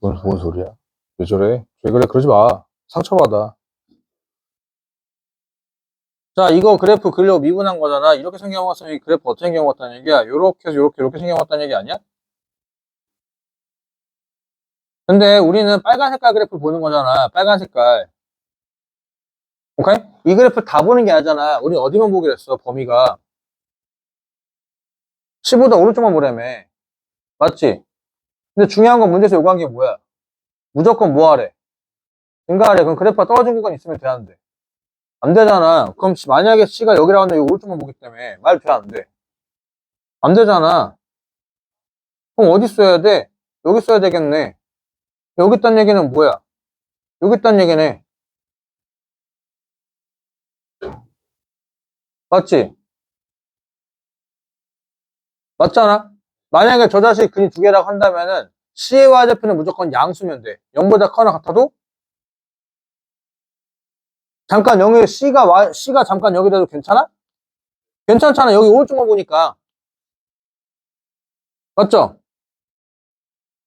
뭔 소리야? 왜 저래? 왜 그래? 그러지 마. 상처받아. 자, 이거 그래프 그리려고 미분한 거잖아. 이렇게 생겨왔으면 이 그래프 어떻게 생겨왔다는 얘기야? 요렇게 해서 요렇게 생겨왔다는 얘기 아니야? 근데 우리는 빨간 색깔 그래프 보는 거잖아. 빨간 색깔. 오케이? 이 그래프 다 보는 게 아니잖아. 우리 어디만 보기로 했어, 범위가. 15도 오른쪽만 보라며. 맞지? 근데 중요한 건 문제에서 요구한 게 뭐야? 무조건 뭐 하래? 증가하래. 그럼 그래프가 떨어진 구간이 있으면 돼, 안 돼? 안 되잖아. 그럼 만약에 C가 여기라고 하는데 여기 오른쪽만 보기 때문에 말 돼, 안 돼? 안 되잖아. 그럼 어디 써야 돼? 여기 써야 되겠네. 여기 있다는 얘기는 뭐야? 여기 있다는 얘기네. 맞지? 맞잖아? 만약에 저 자식 근이 두 개라고 한다면은 C의 y좌표는 무조건 양수면 돼. 0보다 커나 같아도 잠깐 여기 C가 잠깐 여기라도 괜찮아? 괜찮잖아. 여기 오른쪽만 보니까. 맞죠?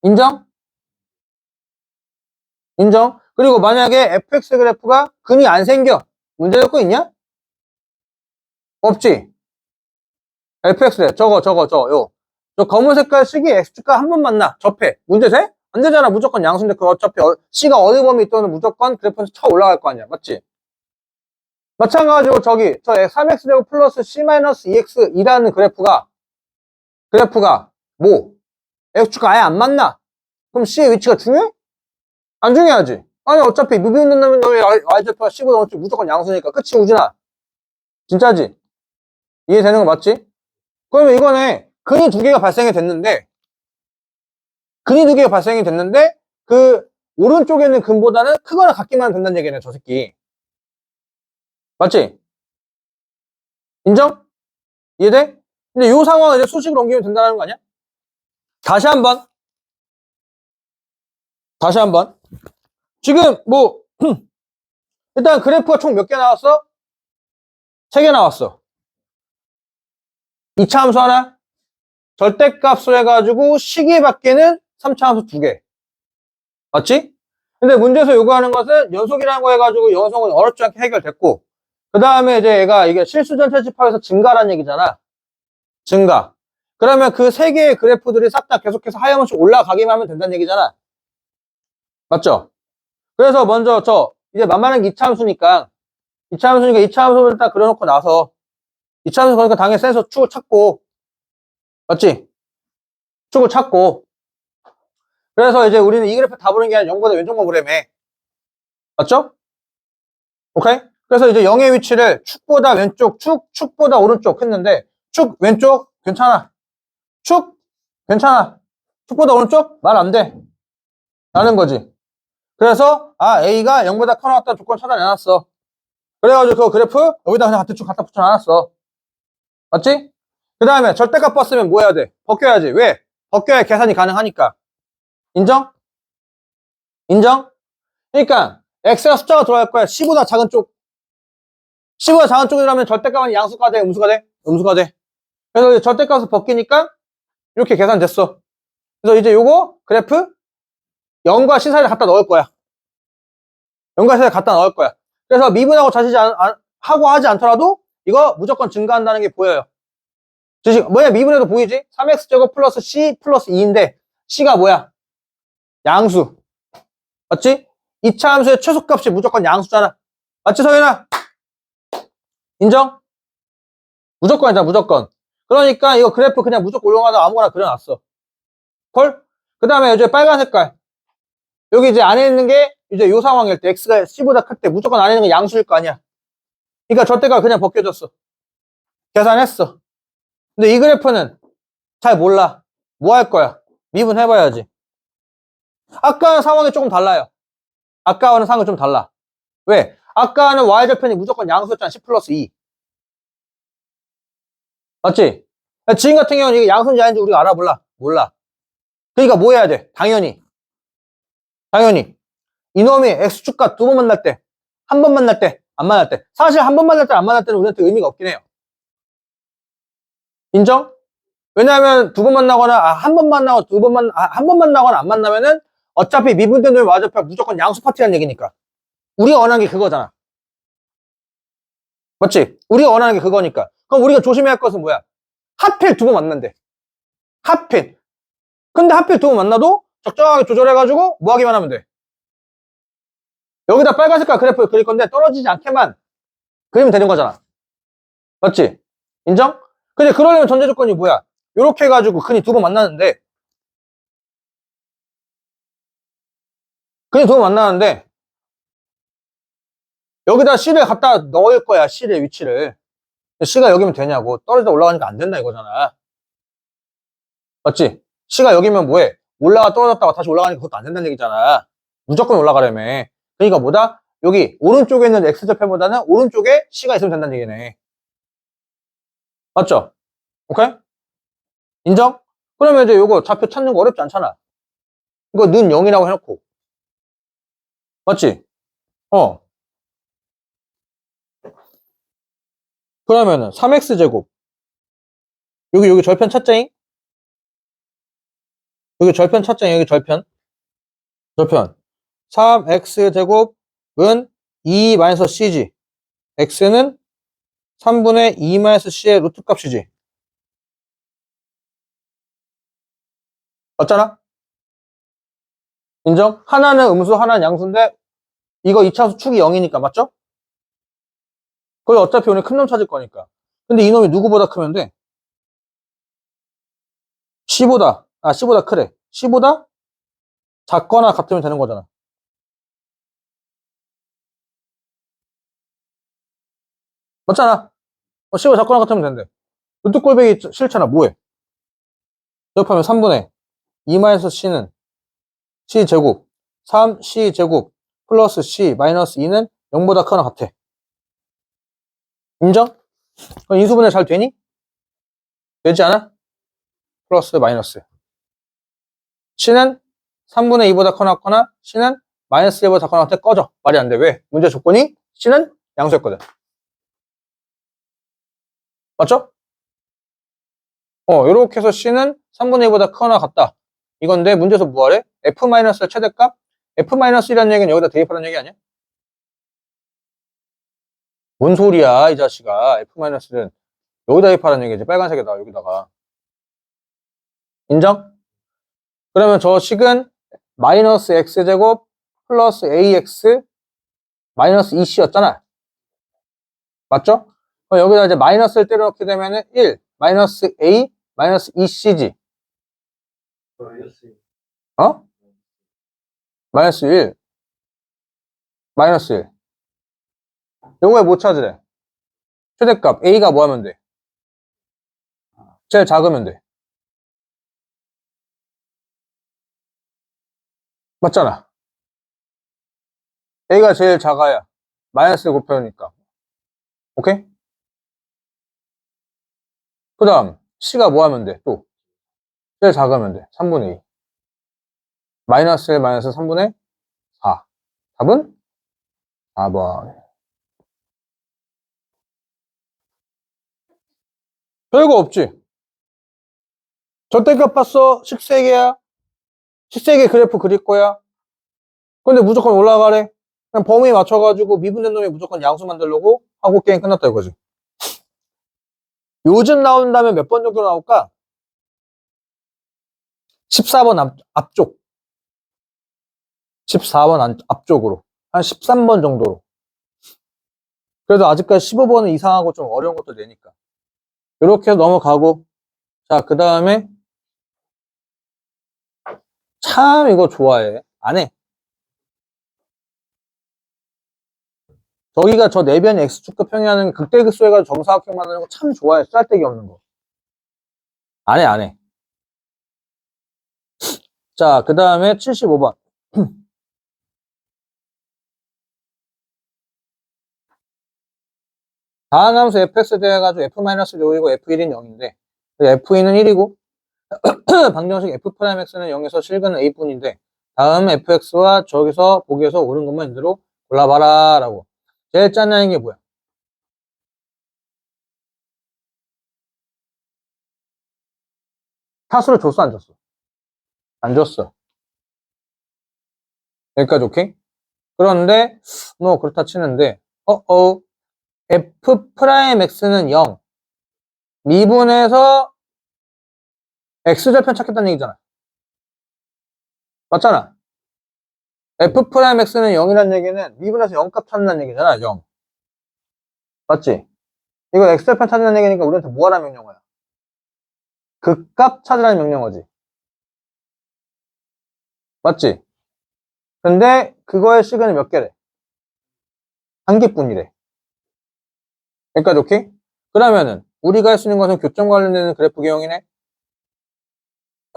인정? 인정? 그리고 만약에 fx 그래프가 근이 안 생겨. 문제 될거 있냐? 없지? fx래. 요. 저 검은 색깔 식이 x축과 한 번 만나. 접해. 문제 돼? 안 되잖아. 무조건 양수인데 그 어차피 C가 어느 범위 있든 무조건 그래프에서 쳐 올라갈 거 아니야. 맞지? 마찬가지로 저기 저 3x제곱 플러스 c-2x2라는 그래프가 뭐? x축과 아예 안 만나. 그럼 C의 위치가 중요해? 안 중요하지. 아니 어차피 미분는 놈의 y좌표가 C보다 어차피 무조건 양수니까. 그치 우진아? 진짜지? 이해되는 거 맞지? 그러면 이거네. 근이 두 개가 발생이 됐는데 그 오른쪽에 있는 근보다는 크거나 같기만 하면 된다는 얘기네. 저 새끼. 맞지? 인정? 이해돼? 근데 이 상황을 이제 수식으로 옮기면 된다는 거 아니야? 다시 한번. 지금 뭐 일단 그래프가 총 몇 개 나왔어? 3개 나왔어. 이차함수 하나, 절대값을 해가지고 식이 바뀌는 3차함수 2개. 맞지? 근데 문제에서 요구하는 것은 연속이라는 거 해가지고 연속은 어렵지 않게 해결됐고, 그 다음에 이제 얘가 이게 실수 전체 집합에서 증가라는 얘기잖아. 증가. 그러면 그 3개의 그래프들이 싹 다 계속해서 하염없이 올라가기만 하면 된다는 얘기잖아. 맞죠? 그래서 먼저 이제 만만한 게 이차함수니까 이차함수를 딱 그려놓고 나서 이차함수 그러니까 당연히 센서 축을 찾고, 맞지? 축을 찾고. 그래서 이제 우리는 이 그래프 다 보는 게 아니라 0보다 왼쪽만 보라며. 맞죠? 오케이? 그래서 이제 0의 위치를 축보다 왼쪽, 축보다 오른쪽 했는데, 축 왼쪽 괜찮아. 축 괜찮아. 축보다 오른쪽 말 안 돼. 라는 거지. 그래서 A가 0보다 커 나왔다는 조건 찾아내놨어. 그래가지고 그 그래프 여기다 그냥 같은 축 갖다 붙여놨어. 맞지? 그 다음에 절대값 봤으면 뭐 해야 돼? 벗겨야지. 왜? 벗겨야 계산이 가능하니까. 인정? 그러니까 x가 숫자가 들어갈 거야. 10보다 작은 쪽. 10보다 작은 쪽이라면 절대값은 양수가 돼? 음수가 돼? 음수가 돼. 그래서 절대값을 벗기니까 이렇게 계산됐어. 그래서 이제 요거 그래프 0과 c 사이를 갖다 넣을 거야. 0과 c 사이를 갖다 넣을 거야. 그래서 미분하고 하고 하지 않더라도 이거 무조건 증가한다는 게 보여요. 뭐야? 미분해도 보이지? 3x제곱 플러스 c 플러스 2인데 c가 뭐야? 양수. 맞지? 2차 함수의 최소값이 무조건 양수잖아. 맞지, 서윤아? 인정? 무조건이다, 무조건. 그러니까 이거 그래프 그냥 무조건 올라가다 아무거나 그려놨어. 콜? 그 다음에 이제 빨간 색깔. 여기 이제 안에 있는 게 이제 요 상황일 때 x가 c보다 클 때 무조건 안에 있는 게 양수일 거 아니야. 그러니까 절대값 그냥 벗겨졌어. 계산했어. 근데 이 그래프는 잘 몰라. 뭐 할 거야? 미분해봐야지. 아까는 상황이 조금 달라요. 아까와는 상황이 좀 달라. 왜? 아까는 y절편이 무조건 양수였잖아. 10 플러스 2. 맞지? 지금 같은 경우는 이게 양수인지 아닌지 우리가 알아볼라. 몰라. 그러니까 뭐 해야 돼? 당연히. 이놈이 x축과 두 번 만날 때, 한 번 만날 때 안 만날 때. 사실 한 번 만날 때 안 만날 때는 우리한테 의미가 없긴 해요. 인정? 왜냐하면 두 번 만나거나 한 번 만나고 한 번 만나거나 안 만나면은 어차피 미분된 놈이 와접해 무조건 양수 파티라는 얘기니까. 우리가 원하는 게 그거잖아. 맞지? 우리가 원하는 게 그거니까. 그럼 우리가 조심해야 할 것은 뭐야? 하필 두 번 만난대. 하필. 근데 하필 두 번 만나도 적정하게 조절해가지고 뭐 하기만 하면 돼. 여기다 빨간 색깔 그래프 그릴 건데 떨어지지 않게만 그리면 되는 거잖아. 맞지? 인정? 근데 그러려면 전제 조건이 뭐야? 요렇게 해가지고 흔히 두 번 만나는데 여기다 C를 갖다 넣을 거야. C의 위치를. C가 여기면 되냐고. 떨어지다 올라가니까 안 된다 이거잖아. 맞지? C가 여기면 뭐해? 올라가 떨어졌다가 다시 올라가니까 그것도 안 된다는 얘기잖아. 무조건 올라가려면. 그러니까 뭐다? 여기 오른쪽에 있는 X좌표보다는 오른쪽에 C가 있으면 된다는 얘기네. 맞죠? 오케이? 인정? 그러면 이제 요거 좌표 찾는 거 어렵지 않잖아. 이거 는 0이라고 해놓고. 맞지? 그러면은 3X제곱. 여기 절편 찾자잉? 여기 절편 찾자잉, 여기 절편. 3X제곱은 2-C지. X는 3분의 2-C의 루트 값이지. 맞잖아? 인정? 하나는 음수, 하나는 양수인데, 이거 2차수 축이 0이니까, 맞죠? 그걸 어차피 오늘 큰 놈 찾을 거니까. 근데 이놈이 누구보다 크면 돼? C보다 크래. C보다 작거나 같으면 되는 거잖아. 맞잖아? C보다 작거나 같으면 된대. 루트 꼴배기 싫잖아. 뭐해? 접하면 3분의 2-C는 C제곱 3C제곱 플러스 C 마이너스 2는 0보다 크거나 같아. 인정? 그럼 인수분해 잘 되니? 되지 않아? 플러스 마이너스. C는 3분의 2보다 커나 C는 마이너스 1보다 작거나 같아. 꺼져. 말이 안 돼. 왜? 문제 조건이 C는 양수였거든. 맞죠? 요렇게 해서 C는 3분의 2보다 크거나 같다. 이건데 문제에서 뭐하래? F-의 최대값? F-1이라는 얘기는 여기다 대입하는 얘기 아니야? 뭔 소리야, 이 자식아. F-는 여기다 대입하는 얘기지. 빨간색에다, 여기다가. 인정? 그러면 저 식은 마이너스 x제곱 플러스 ax 마이너스 2c였잖아. 맞죠? 그럼 여기다 이제 마이너스를 때려넣게 되면은 1 마이너스 a 마이너스 2c지. 어? 마이너스 1 마이너스 1. 요거에 뭐 찾으래? 최대값 a가 뭐 하면 돼? 제일 작으면 돼. 맞잖아. a가 제일 작아야 마이너스 곱해니까. 오케이? 그 다음 c가 뭐 하면 돼? 또 제일 작으면 돼. 3분의 2. 마이너스 1 마이너스 3분의 4. 답은 4번. 별거 없지. 절대값 봤어. 식세계야. 식세계 그래프 그릴 거야. 근데 무조건 올라가래. 그냥 범위 맞춰가지고 미분된 놈이 무조건 양수 만들려고 하고 게임 끝났다 이거지. 요즘 나온다면 몇 번 정도 나올까? 14번 앞쪽. 14번 앞쪽으로. 한 13번 정도로. 그래도 아직까지 15번은 이상하고 좀 어려운 것도 내니까. 이렇게 넘어가고. 자, 그 다음에 참 이거 좋아해. 안 해. 저기가 저 내변 X축과 평행하는 극대극소 해가지고 정사각형 만드는 거 참 좋아해. 쌀데기 없는 거. 안 해, 안 해. 자, 그 다음에 75번. 다항함수 fx 돼가지고 f-는 5이고 f1은 0인데 f2는 1이고 방정식 f'x는 0에서 실근은 a뿐인데 다음 fx와 저기서 보기에서 옳은 것만 이대로 골라봐라 라고. 제일 짠나는 게 뭐야? 타수를 줬어, 안 줬어? 안 줬어. 여기까지 오케이? 그런데, 뭐, 그렇다 치는데, f 프라임 x는 0. 미분해서 x절편 찾겠다는 얘기잖아. 맞잖아. f 프라임 x는 0이라는 얘기는 미분해서 0값 찾는다는 얘기잖아, 0. 맞지? 이거 x절편 찾는 얘기니까 우리한테 뭐 하라는 명령어야? 극값 찾으라는 명령어지. 맞지? 근데 그거의 시간이 몇 개래? 한 개뿐이래. 여기까지 오케이? 그러면은 우리가 할 수 있는 것은 교점 관련되는 그래프 개형이네.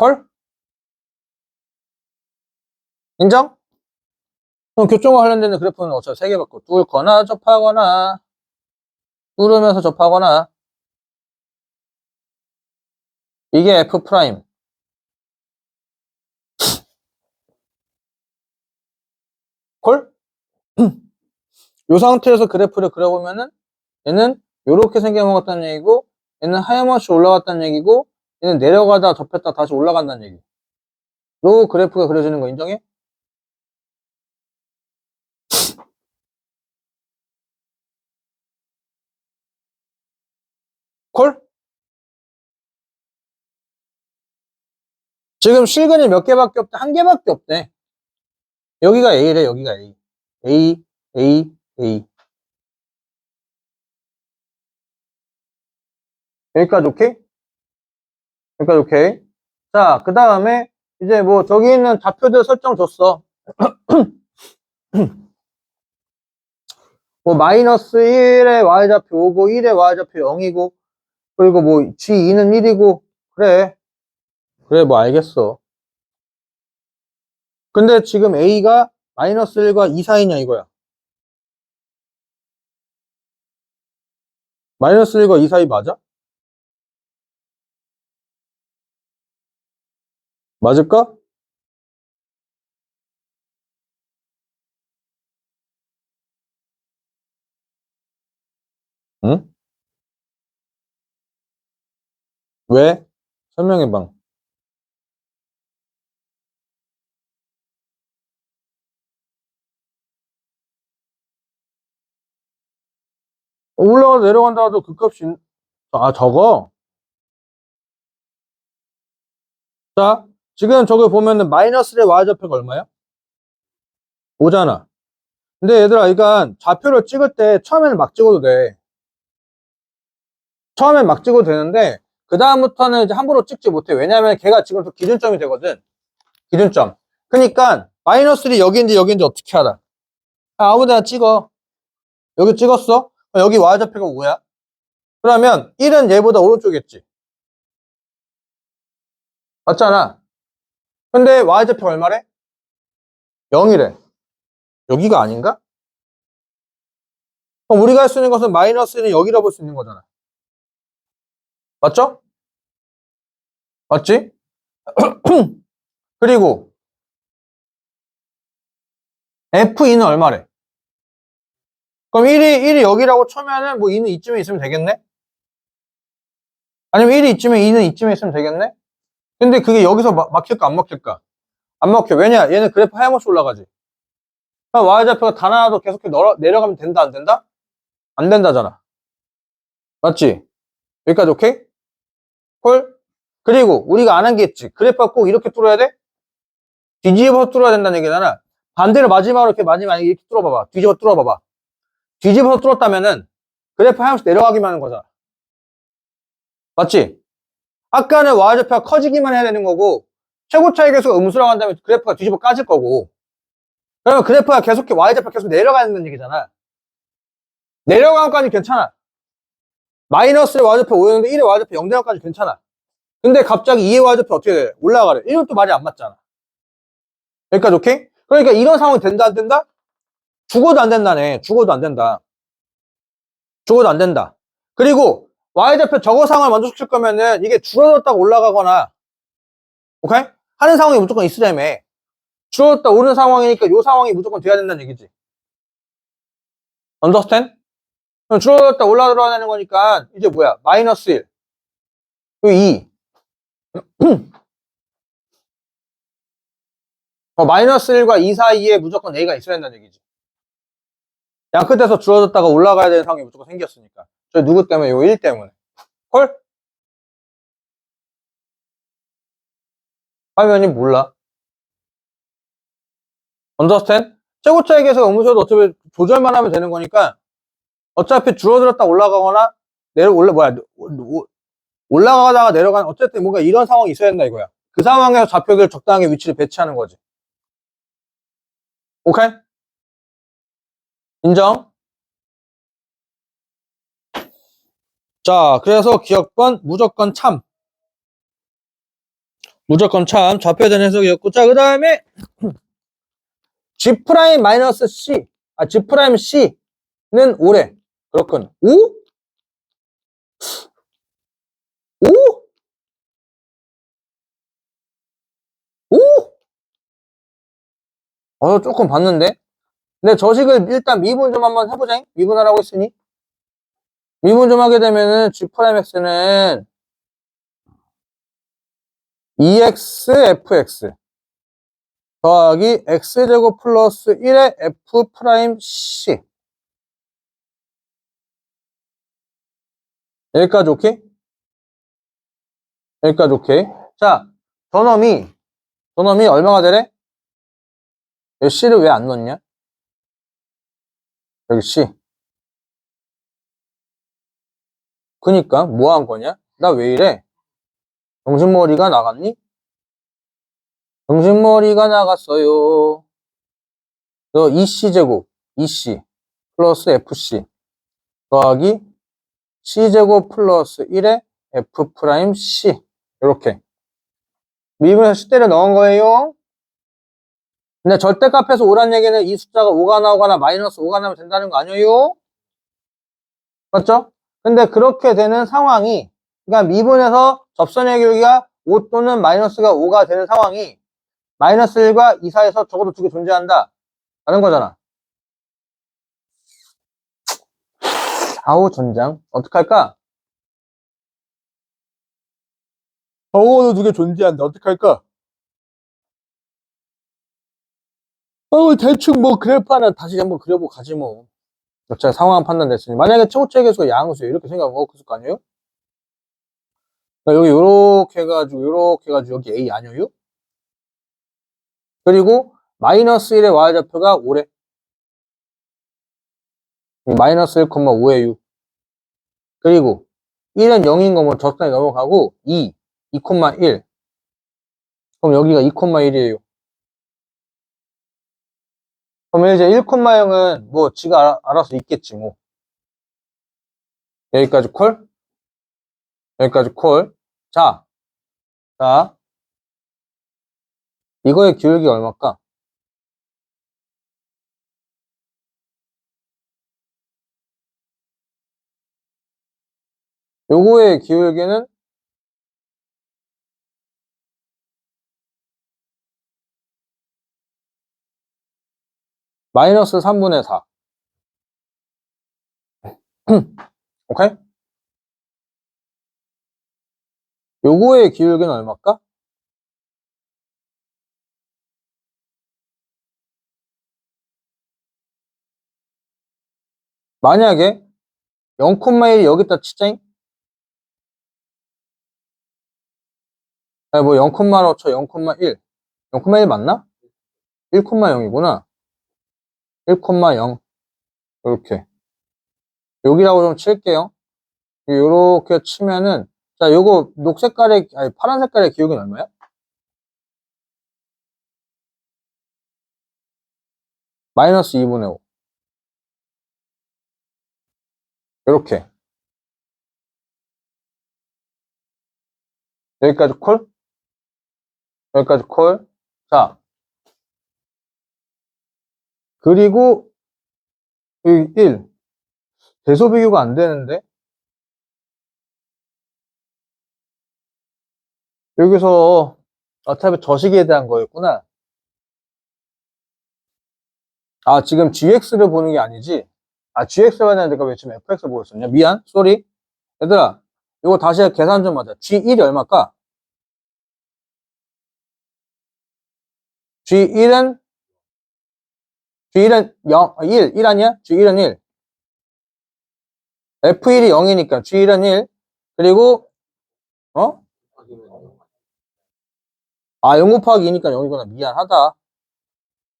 헐? 인정? 그럼 교점과 관련되는 그래프는 어차피 세 개밖에 없고 뚫거나 접하거나 뚫으면서 접하거나 이게 F 프라임. 콜? 이 상태에서 그래프를 그려보면은 얘는 이렇게 생겨먹었다는 얘기고 얘는 하염없이 올라갔다는 얘기고 얘는 내려가다 접혔다 다시 올라간다는 얘기. 로 그래프가 그려지는 거 인정해? 콜? 지금 실근이 몇 개밖에 없대? 한 개밖에 없대. 여기가 A래, 여기가 A. A, A, A. 여기까지 오케이? 여기까지 오케이? 자, 그 다음에 이제 뭐 저기 있는 좌표들 설정 줬어. 뭐 마이너스 1의 y좌표 5고 1의 y좌표 0이고 그리고 뭐 g2는 1이고 그래. 그래 뭐 알겠어. 근데 지금 a가 마이너스 1과 2 사이냐 이거야. 마이너스 1과 2 사이 맞아? 맞을까? 응? 왜? 설명해봐. 올라가서 내려간다 해도 그 값이 적어? 자 지금 저거 보면은 마이너스 1의 y좌표가 얼마야? 5잖아. 근데 얘들아 이건 좌표를 찍을 때 처음에는 막 찍어도 돼. 처음엔 막 찍어도 되는데 그 다음부터는 이제 함부로 찍지 못해. 왜냐면 걔가 지금 또 기준점이 되거든. 기준점. 그러니까 마이너스 1이 여기인지 여기인지 어떻게 알아? 아무데나 찍어. 여기 찍었어? 여기 y좌표가 5야. 그러면 1은 얘보다 오른쪽이겠지. 맞잖아. 근데 y좌표가 얼마래? 0이래. 여기가 아닌가? 그럼 우리가 할 수 있는 것은 마이너스 1은 여기라 볼 수 있는 거잖아. 맞죠? 맞지? 그리고 F2는 얼마래? 그럼 1이 여기라고 쳐면은 뭐 2는 이쯤에 있으면 되겠네? 아니면 1이 이쯤에 2는 이쯤에 있으면 되겠네? 근데 그게 여기서 막힐까 안 막힐까? 안 막혀. 왜냐? 얘는 그래프 하염없이 올라가지. 그럼 y좌표가 단 하나도 계속 내려가면 된다 안 된다? 안 된다잖아. 맞지? 여기까지 오케이? 콜? 그리고 우리가 안 한 게 있지. 그래프가 꼭 이렇게 뚫어야 돼? 뒤집어서 뚫어야 된다는 얘기잖아. 반대로 마지막으로 이렇게 마지막에 이렇게 뚫어봐봐. 뒤집어 뚫어봐봐. 뒤집어서 뚫었다면은 그래프 하염없이 내려가기만 하는 거잖아. 맞지? 아까는 y좌표가 커지기만 해야 되는 거고 최고 차이 계수가 음수라고 한다면 그래프가 뒤집어 까질 거고 그러면 그래프가 계속 y좌표 계속 내려가는 얘기잖아. 내려가는 까지 괜찮아. 마이너스의 y좌표 5였는데 1의 y좌표 0대까지 괜찮아. 근데 갑자기 2의 y좌표 어떻게 돼? 올라가래. 이건 또 말이 안 맞잖아. 여기까지 오케이? 그러니까 이런 상황이 된다 안 된다? 죽어도 안 된다네. 죽어도 안 된다. 죽어도 안 된다. 그리고 y좌표 저거 상황을 만족시킬 거면은 이게 줄어들었다가 올라가거나 오케이? 하는 상황이 무조건 있으려며. 줄어들었다 오르는 상황이니까 이 상황이 무조건 돼야 된다는 얘기지. understand? 그럼 줄어들었다 올라들어야 되는 거니까 이제 뭐야? 마이너스 1. 그리고 2. 마이너스 1과 2 사이에 무조건 A가 있어야 된다는 얘기지. 양 끝에서 줄어들었다가 올라가야 되는 상황이 무조건 생겼으니까. 저 누구 때문에? 요 1 때문에. 콜? 화면이 몰라. understand? 최고차의 계속 음수도 어차피 조절만 하면 되는 거니까 어차피 줄어들었다 올라가거나 올라가다가 내려가는 어쨌든 뭔가 이런 상황이 있어야 된다 이거야. 그 상황에서 좌표를 적당하게 위치를 배치하는 거지. 오케이? 인정? 자, 그래서 기억번 무조건 참. 무조건 참. 좌표에 대한 해석이었고. 자, 그 다음에 G'-C. G'C는 오래. 그렇군. 5? 5? 5? 조금 봤는데? 근데 저식을 일단 미분 좀 한번 해보자. 미분하라고 했으니. 미분 좀 하게 되면은 G'X는 2xfx 더하기 x제곱 플러스 1의 f'c. 여기까지 오케이? 여기까지 오케이. 자, 저놈이 얼마가 되래? 여기 c를 왜 안 넣냐? 여기 c. 그니까 뭐 한 거냐? 나 왜 이래? 정신머리가 나갔니? 정신머리가 나갔어요. 너 2c제곱 2c 플러스 fc 더하기 c제곱 플러스 1의 f'c. 이렇게 미분해서 c대를 넣은 거예요. 근데 절대값에서 5란 얘기는 이 숫자가 5가 나오거나 마이너스 5가 나오면 된다는 거 아니에요? 맞죠? 근데 그렇게 되는 상황이, 그러니까 미분해서 접선의 길이가 5 또는 마이너스가 5가 되는 상황이 마이너스 1과 2 사이에서 적어도 두 개 존재한다 라는 거잖아. 아우 전장 어떡할까? 적어도 두 개 존재한다 어떡할까? 대충 뭐 그래프 하나 다시 한번 그려보고 가지 뭐. 어차피 상황 판단됐으니. 만약에 최고차의 계수가 양수예요. 이렇게 생각하면 그랬을 거 아니에요? 여기 요렇게 해가지고 여기 A 아니에요? 그리고 마이너스 1의 y좌표가 5래. 마이너스 1,5예요. 그리고 1은 0인 거면 적당히 넘어가고 2,1. 그럼 여기가 2,1이에요. 그럼 이제 1,0은 뭐 지가 알아서 있겠지 뭐. 여기까지 콜? 여기까지 콜. 자, 이거의 기울기 얼마일까? 요거의 기울기는 마이너스 3분의 4. 오케이? 요거의 기울기는 얼마일까? 만약에 0,1이 여기다 치자잉? 아니 뭐 0,로 쳐 0,1. 0,1 맞나? 1,0이구나. 1,0. 이렇게. 여기라고 좀 칠게요. 요렇게 치면은, 자, 요거 아니, 파란 색깔의 기울기는 얼마야? 마이너스 2분의 5. 요렇게. 여기까지 콜? 여기까지 콜. 자. 그리고, 여기 1. 대소 비교가 안 되는데? 여기서 어차피 저식에 대한 거였구나. 아, 지금 gx를 보는 게 아니지? GX가 되는데 내가 왜 지금 FX 보고 있었냐? 미안, 쏘리. 얘들아, 이거 다시 계산 좀 하자. G1이 얼마일까? G1은 0, 1 아니야? G1은 1. F1이 0이니까 G1은 1. 그리고, 0 곱하기 2니까 0이구나. 미안하다.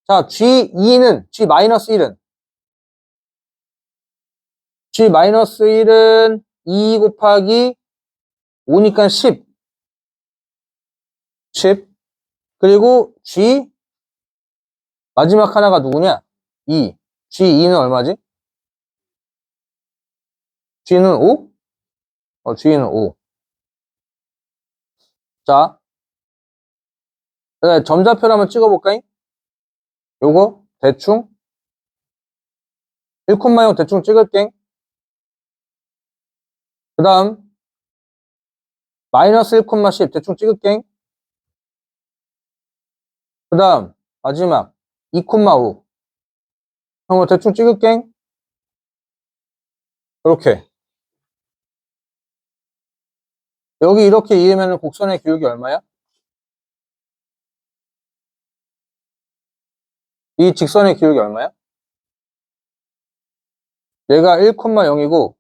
자, G-1은, G-1은 2 곱하기 5니까 10. 그리고 G, 마지막 하나가 누구냐? 2. G2는 얼마지? G는 5? G는 5. 자, 점자표를 한번 찍어볼까요? 요거, 대충. 1,0 대충 찍을게. 그 다음, 마이너스 1,10 대충 찍을게. 그 다음, 마지막, 2,5. 형, 대충 찍을게. 이렇게. 여기 이렇게 이으면 곡선의 기울기 얼마야? 이 직선의 기울기 얼마야? 얘가 1,0이고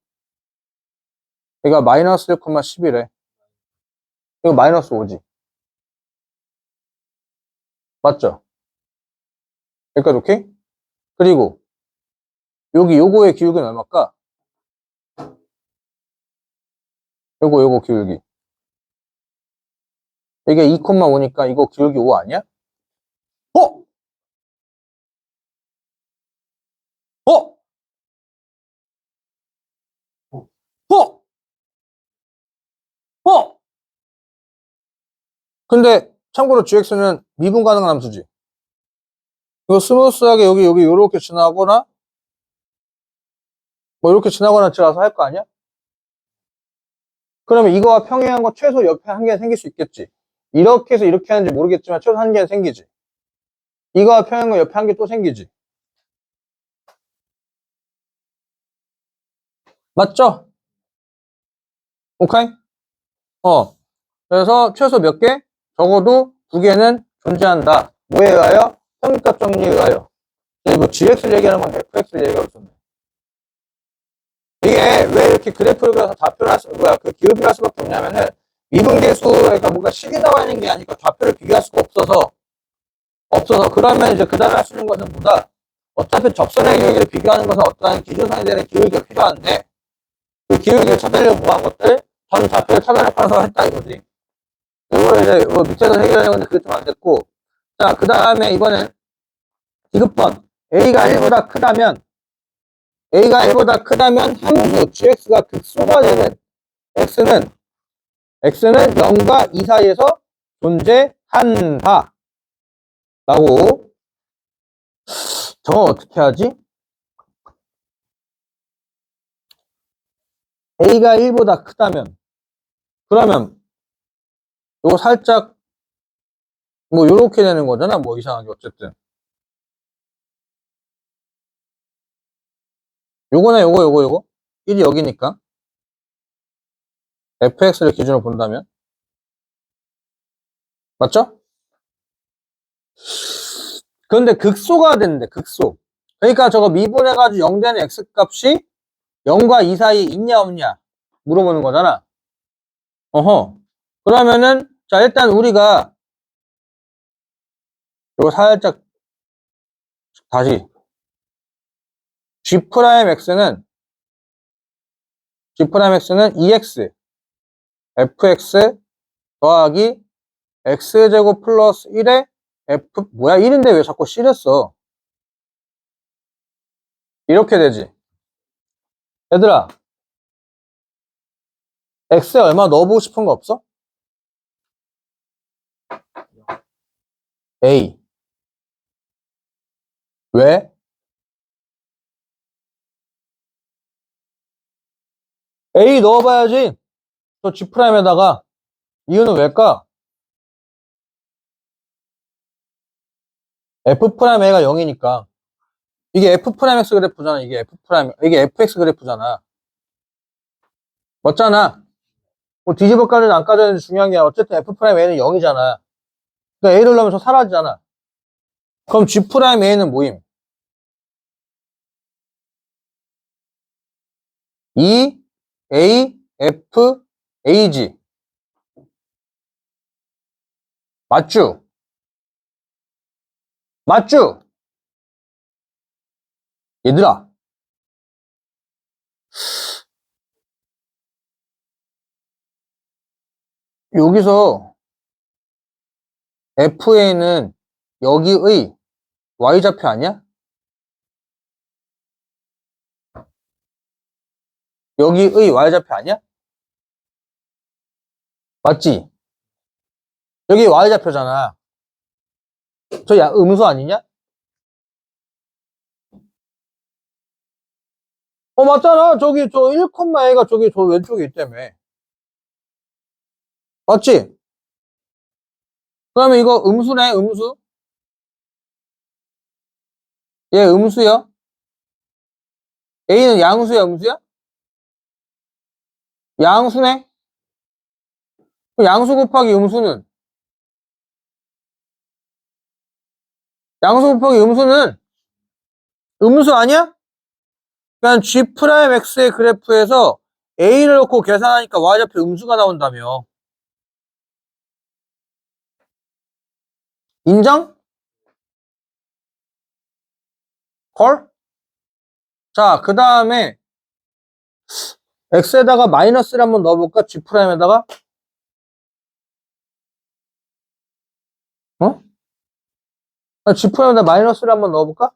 얘가 마이너스 1,10이래. 이거 마이너스 5지. 맞죠? 여기까지 오케이? 그리고 요거의 기울기는 얼마일까? 요거 기울기. 이게 2,5니까 이거 기울기 5 아니야? 어? 어? 어? 어? 근데 참고로 GX는 미분 가능한 함수지. 이거 스무스하게 여기 요렇게 지나거나 뭐 이렇게 지나거나 지나서 할 거 아니야? 그러면 이거와 평행한 거 최소 옆에 한 개는 생길 수 있겠지. 이렇게 해서 이렇게 하는지 모르겠지만 최소 한 개는 생기지. 이거와 평행한 거 옆에 한 개 또 생기지. 맞죠? 오케이? 그래서 최소 몇 개? 적어도 2개는 존재한다. 뭐에 의하여? 평균값 정리에 의하여. 뭐 GX를 얘기하는 건 FX를 얘기하고 있었네. 이게 왜 이렇게 그래프를 그려서 좌표를 그 기울기를 할 수밖에 없냐면은 미분계수가 뭔가 식이 나와 있는 게 아니고 좌표를 비교할 수가 없어서 그러면 이제 그 다음에 할 수 있는 것은 뭐다? 어차피 접선의 기울기를 비교하는 것은 어떠한 기준선이 되는 기울기가 필요한데 그 기울기를 찾으려고 한 것들 전 좌표를 찾아내서 했다 이거지. 이걸 이제 뭐 밑에서 해결하려고 했는데 그게 좀 안 됐고 자 그 다음에 이번엔 디귿번 A가 1보다 크다면 함수 gx가 극소가 되는 x는 0과 2 사이에서 존재한다 라고 저거 어떻게 하지? A가 1보다 크다면 그러면 요거 살짝 뭐 요렇게 되는 거잖아 뭐 이상하게 어쨌든 요거네 요거 1이 여기니까 fx를 기준으로 본다면 맞죠? 그런데 극소가 되는데 극소 그러니까 저거 미분해가지고 0 되는 x값이 0과 2 사이에 있냐 없냐 물어보는 거잖아. 그러면은 자 일단 우리가 요거 살짝 다시 G'X는 2x fx 더하기 x제곱 플러스 1에 f 뭐야 1인데 왜 자꾸 C를 써? 이렇게 되지. 얘들아 x에 얼마 넣어보고 싶은 거 없어? A 왜? A 넣어봐야지. 저 G'에다가 이유는 왜일까? F'A가 0이니까 이게 F'X 그래프잖아. 이게 Fx 그래프잖아. 맞잖아. 뭐 뒤집어 까지는 안 까졌는데 중요한 게 어쨌든 F'A는 0이잖아. 그러니까 A를 넣으면 저 사라지잖아. 그럼 G'A는 뭐임? 2, A, F, AG. 맞죠? 맞죠? 얘들아, 여기서 FA는 여기의 Y좌표 아니야? 여기의 Y좌표 아니야? 맞지? 여기 Y좌표잖아. 저 음수 아니냐? 맞잖아. 저기 저 1,A가 저기 저 왼쪽에 있다며. 맞지? 그러면 이거 음수네, 음수? 얘 음수야? A는 양수야, 음수야? 양수네? 그럼 양수 곱하기 음수는? 양수 곱하기 음수는 음수 아니야? 그냥 G'X의 그래프에서 A를 넣고 계산하니까 Y좌표 음수가 나온다며. 인정? 걸? 자, 그 다음에 X에다가 마이너스를 한번 넣어볼까? G'에다가? 어? G'에다 마이너스를 한번 넣어볼까?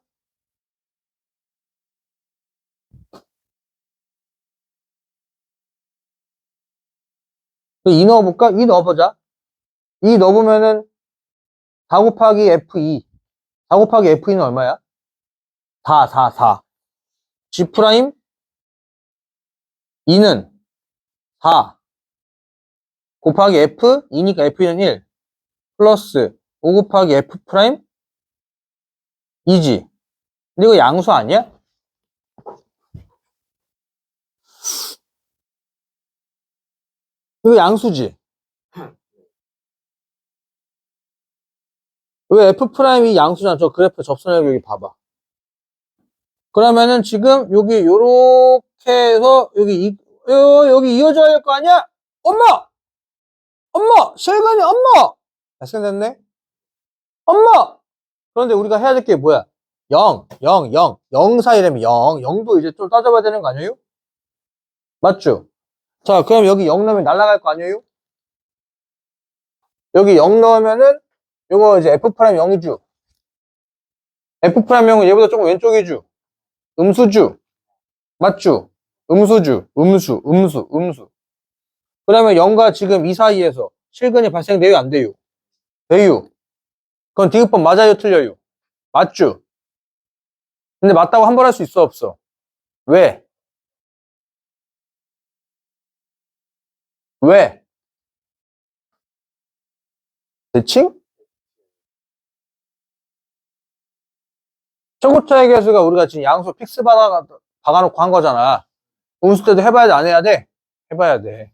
이 넣어볼까? 이 넣어보자. 이 넣어보면은 4 곱하기 F2. 4 곱하기 F2는 얼마야? 4. G 프라임 2는 4 곱하기 F 2니까 F2는 1 플러스 5 곱하기 F 프라임 2지. 근데 이거 양수 아니야? 이거 양수지. 왜 F 프라임이 양수잖아. 저 그래프 접선을 여기 봐봐. 그러면은 지금 여기 요렇게 해서 여기 이어져야 할 거 아니야? 엄마! 엄마! 실근이 엄마! 발생됐네? 엄마! 그런데 우리가 해야 될 게 뭐야? 0 사이라면 0도 이제 좀 따져봐야 되는 거 아니에요? 맞죠? 자, 그럼 여기 0 넣으면 날아갈 거 아니에요? 여기 0 넣으면은 요거 이제 F 프라임 0이죠? F 프라임 0은 얘보다 조금 왼쪽이죠? 음수주. 맞죠? 음수. 그러면 0과 지금 이 사이에서 실근이 발생돼요, 안 돼요? 돼요. 그건 디귿번 맞아요, 틀려요? 맞죠? 근데 맞다고 한 번 할 수 있어, 없어? 왜? 왜? 대칭? 최고차의 개수가 우리가 지금 양수 픽스 박아놓고 한 거잖아. 음수 때도 해봐야 돼, 안 해야 돼? 해봐야 돼.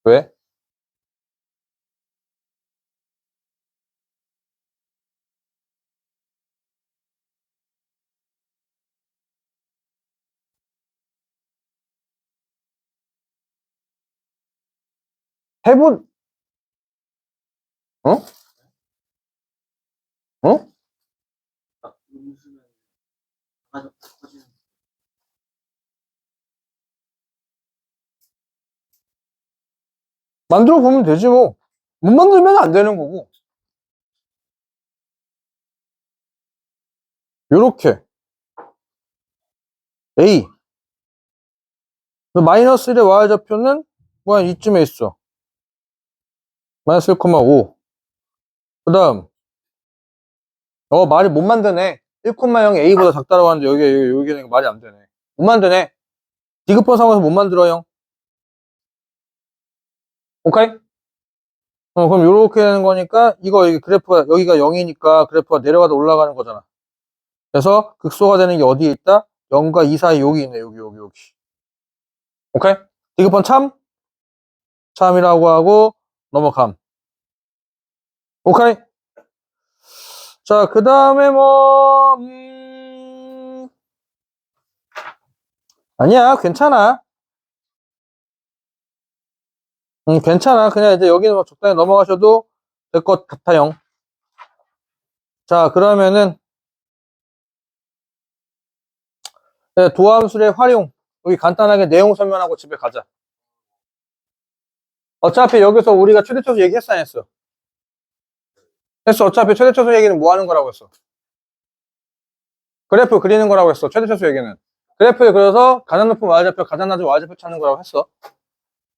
왜? 해본, 어? 어? 음수는 가족 커지는 만들어 보면 되지 뭐. 못 만들면 안 되는 거고. 요렇게. A. 마이너스 1의 Y좌표는 뭐야, 이쯤에 있어. 마이너스 1,5. 그 다음, 말이 못 만드네. 1,0 A보다 작다라고 하는데 여기는 말이 안 되네. 못 만드네. 디귿번 상황에서 못 만들어요. 오케이? 그럼 요렇게 되는 거니까, 이거, 여기 그래프가, 여기가 0이니까 그래프가 내려가다 올라가는 거잖아. 그래서 극소가 되는 게 어디에 있다? 0과 2 사이 여기 있네. 여기. 오케이? 디귿번 참이라고 하고 넘어감. 오케이? 자, 그 다음에 아니야, 괜찮아. 괜찮아. 그냥 이제 여기는 뭐 적당히 넘어가셔도 될 것 같아요. 자, 그러면은, 네, 도함술의 활용. 여기 간단하게 내용 설명하고 집에 가자. 어차피 여기서 우리가 최대초수 얘기했어, 안 했어? 했어. 어차피 최대초수 얘기는 뭐 하는 거라고 했어? 그래프 그리는 거라고 했어. 최대초수 얘기는. 그래프에 그려서 가장 높은 y좌표, 가장 낮은 y좌표 찾는 거라고 했어.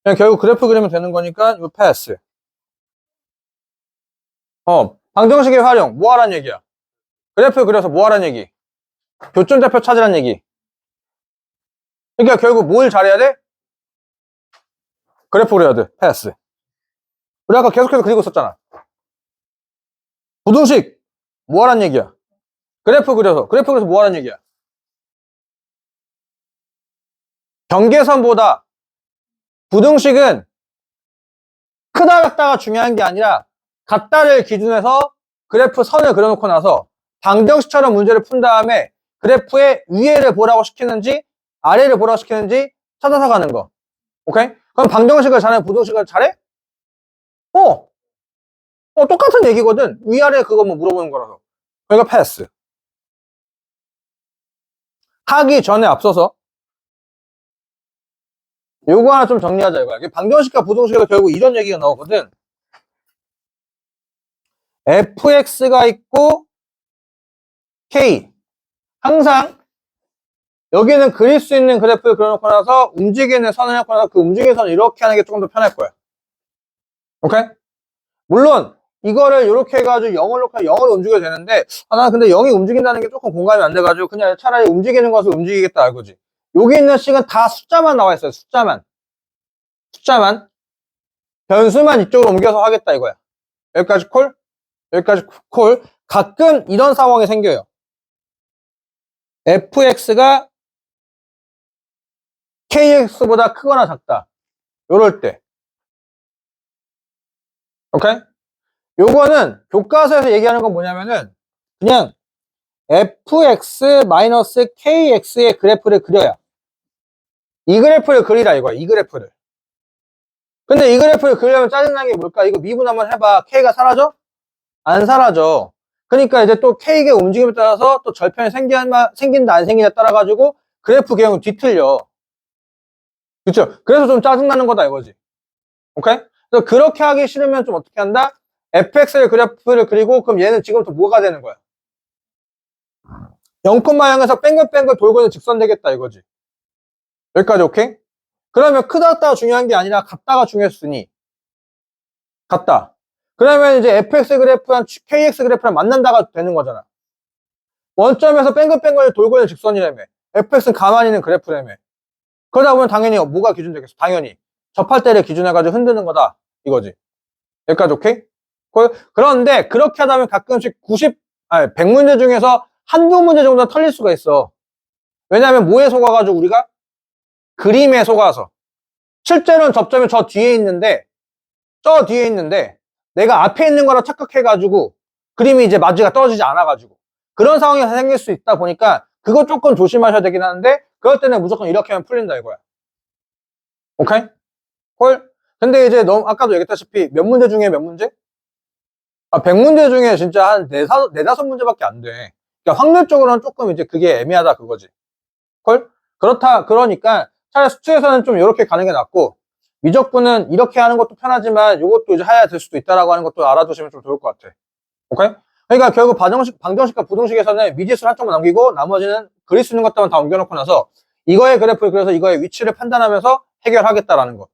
그냥 결국 그래프 그리면 되는 거니까 요 패스. 방정식의 활용. 뭐 하란 얘기야? 그래프 그려서 뭐 하란 얘기? 교점좌표 찾으란 얘기. 그러니까 결국 뭘 잘해야 돼? 그래프 그려야 돼. 패스. 우리 아까 계속해서 그리고 있었잖아. 부등식. 뭐 하란 얘기야? 그래프 그려서 뭐 하란 얘기야? 경계선보다 부등식은 크다 같다가 중요한 게 아니라 같다를 기준해서 그래프 선을 그려놓고 나서 방정식처럼 문제를 푼 다음에 그래프의 위에를 보라고 시키는지 아래를 보라고 시키는지 찾아서 가는 거. 오케이? 그럼 방정식을 잘해? 부등식을 잘해? 똑같은 얘기거든. 위아래 그거 뭐 물어보는 거라서. 그러니까 패스. 하기 전에 앞서서 요거 하나 좀 정리하자 이거야. 방정식과 부등식에서 결국 이런 얘기가 나오거든. fx가 있고 k. 항상 여기는 그릴 수 있는 그래프를 그려놓고 나서 움직이는 선을 해놓고 나서 그 움직이는 선을 이렇게 하는 게 조금 더 편할 거야. 오케이? 물론 이거를 이렇게 해가지고 0을 놓고 0을 움직여도 되는데 나 근데 0이 움직인다는 게 조금 공감이 안 돼가지고 그냥 차라리 움직이는 것을 움직이겠다 알고지. 여기 있는 식은 다 숫자만 나와 있어요. 숫자만. 변수만 이쪽으로 옮겨서 하겠다 이거야. 여기까지 콜? 여기까지 콜. 가끔 이런 상황이 생겨요. fx가 kx보다 크거나 작다. 요럴 때. 오케이? 요거는 교과서에서 얘기하는 건 뭐냐면은 그냥 fx-kx의 그래프를 그려야 이 그래프를 그리라 이거야. 이 그래프를. 근데 이 그래프를 그리려면 짜증나는 게 뭘까? 이거 미분 한번 해봐. k가 사라져? 안 사라져. 그러니까 이제 또 k의 움직임에 따라서 또 절편이 생긴다 안 생긴다 따라 가지고 그래프 개형은 뒤틀려. 그쵸? 그래서 좀 짜증나는 거다 이거지. 오케이? 그래서 그렇게 하기 싫으면 좀 어떻게 한다? fx의 그래프를 그리고 그럼 얘는 지금부터 뭐가 되는 거야? 0,0에서 뺑글뺑글 돌고 있는 직선 되겠다 이거지. 여기까지 오케이? 그러면 크다가 중요한 게 아니라 같다가 중요했으니 같다. 그러면 이제 fx 그래프랑 kx 그래프랑 만난다가 되는 거잖아. 원점에서 뺑글뺑글 돌고 있는 직선이라며. fx는 가만히 있는 그래프라며. 그러다 보면 당연히 뭐가 기준 되겠어? 당연히 접할 때를 기준해가지고 흔드는 거다 이거지. 여기까지 오케이? 그런데 그렇게 하다 보면 가끔씩 100문제 중에서 한두 문제 정도는 털릴 수가 있어. 왜냐하면 뭐에 속아가지고 우리가? 그림에 속아서. 실제로는 접점이 저 뒤에 있는데 내가 앞에 있는 거라 착각해가지고 그림이 이제 마주가 떨어지지 않아가지고 그런 상황이 생길 수 있다 보니까 그거 조금 조심하셔야 되긴 하는데 그럴 때는 무조건 이렇게 하면 풀린다 이거야. 오케이? 콜? 근데 이제 아까도 얘기했다시피 몇 문제 중에 몇 문제? 100문제 중에 진짜 한 4, 5문제밖에 안 돼. 그러니까 확률적으로는 조금 이제 그게 애매하다 그거지. 콜? 그러니까 차라리 수치에서는 좀 이렇게 가는 게 낫고 미적분은 이렇게 하는 것도 편하지만 이것도 이제 해야 될 수도 있다라고 하는 것도 알아두시면 좀 좋을 것 같아. 오케이? 그러니까 결국 방정식과 부등식에서는 미지수 한쪽만 남기고 나머지는 그릴 수 있는 것들만 다 옮겨놓고 나서 이거의 그래프를 그려서 이거의 위치를 판단하면서 해결하겠다라는 거.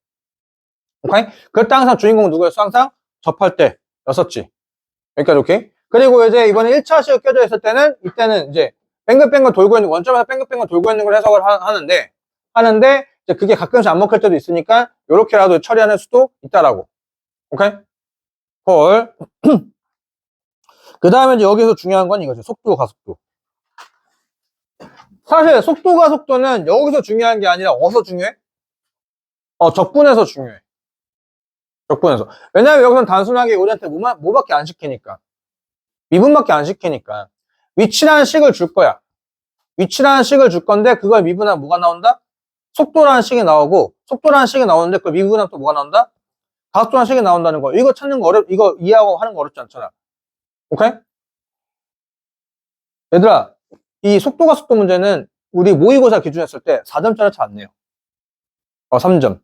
오케이? 그럴 때 항상 주인공은 누구였어? 항상 접할 때였었지. 여기까지 오케이? 그리고 이제 이번에 1차식이 껴져 있을 때는 이때는 이제 뺑글뺑글 돌고 있는 원점에서 뺑글뺑글 돌고 있는 걸 해석을 하는데 이제 그게 가끔씩 안 먹힐 때도 있으니까 요렇게라도 처리하는 수도 있다라고. 오케이? 헐. 그 다음에 이제 여기서 중요한 건 이거죠. 속도, 가속도. 사실 속도가 속도는 여기서 중요한 게 아니라 어디서 중요해? 적분에서 중요해. 적분에서. 왜냐면 여기서는 단순하게 우리한테 뭐밖에 안 시키니까. 미분밖에 안 시키니까. 위치라는 식을 줄 거야. 위치라는 식을 줄 건데 그걸 미분하면 뭐가 나온다? 속도라는 식이 나오고 속도라는 식이 나오는데 그걸 미분하면 또 뭐가 나온다? 가속도라는 식이 나온다는 거. 이거 찾는 거 이거 이해하고 하는 거 어렵지 않잖아. 오케이? 얘들아, 이 속도가 속도 문제는 우리 모의고사 기준 했을 때 4점짜리 잘 안 내요. 3점.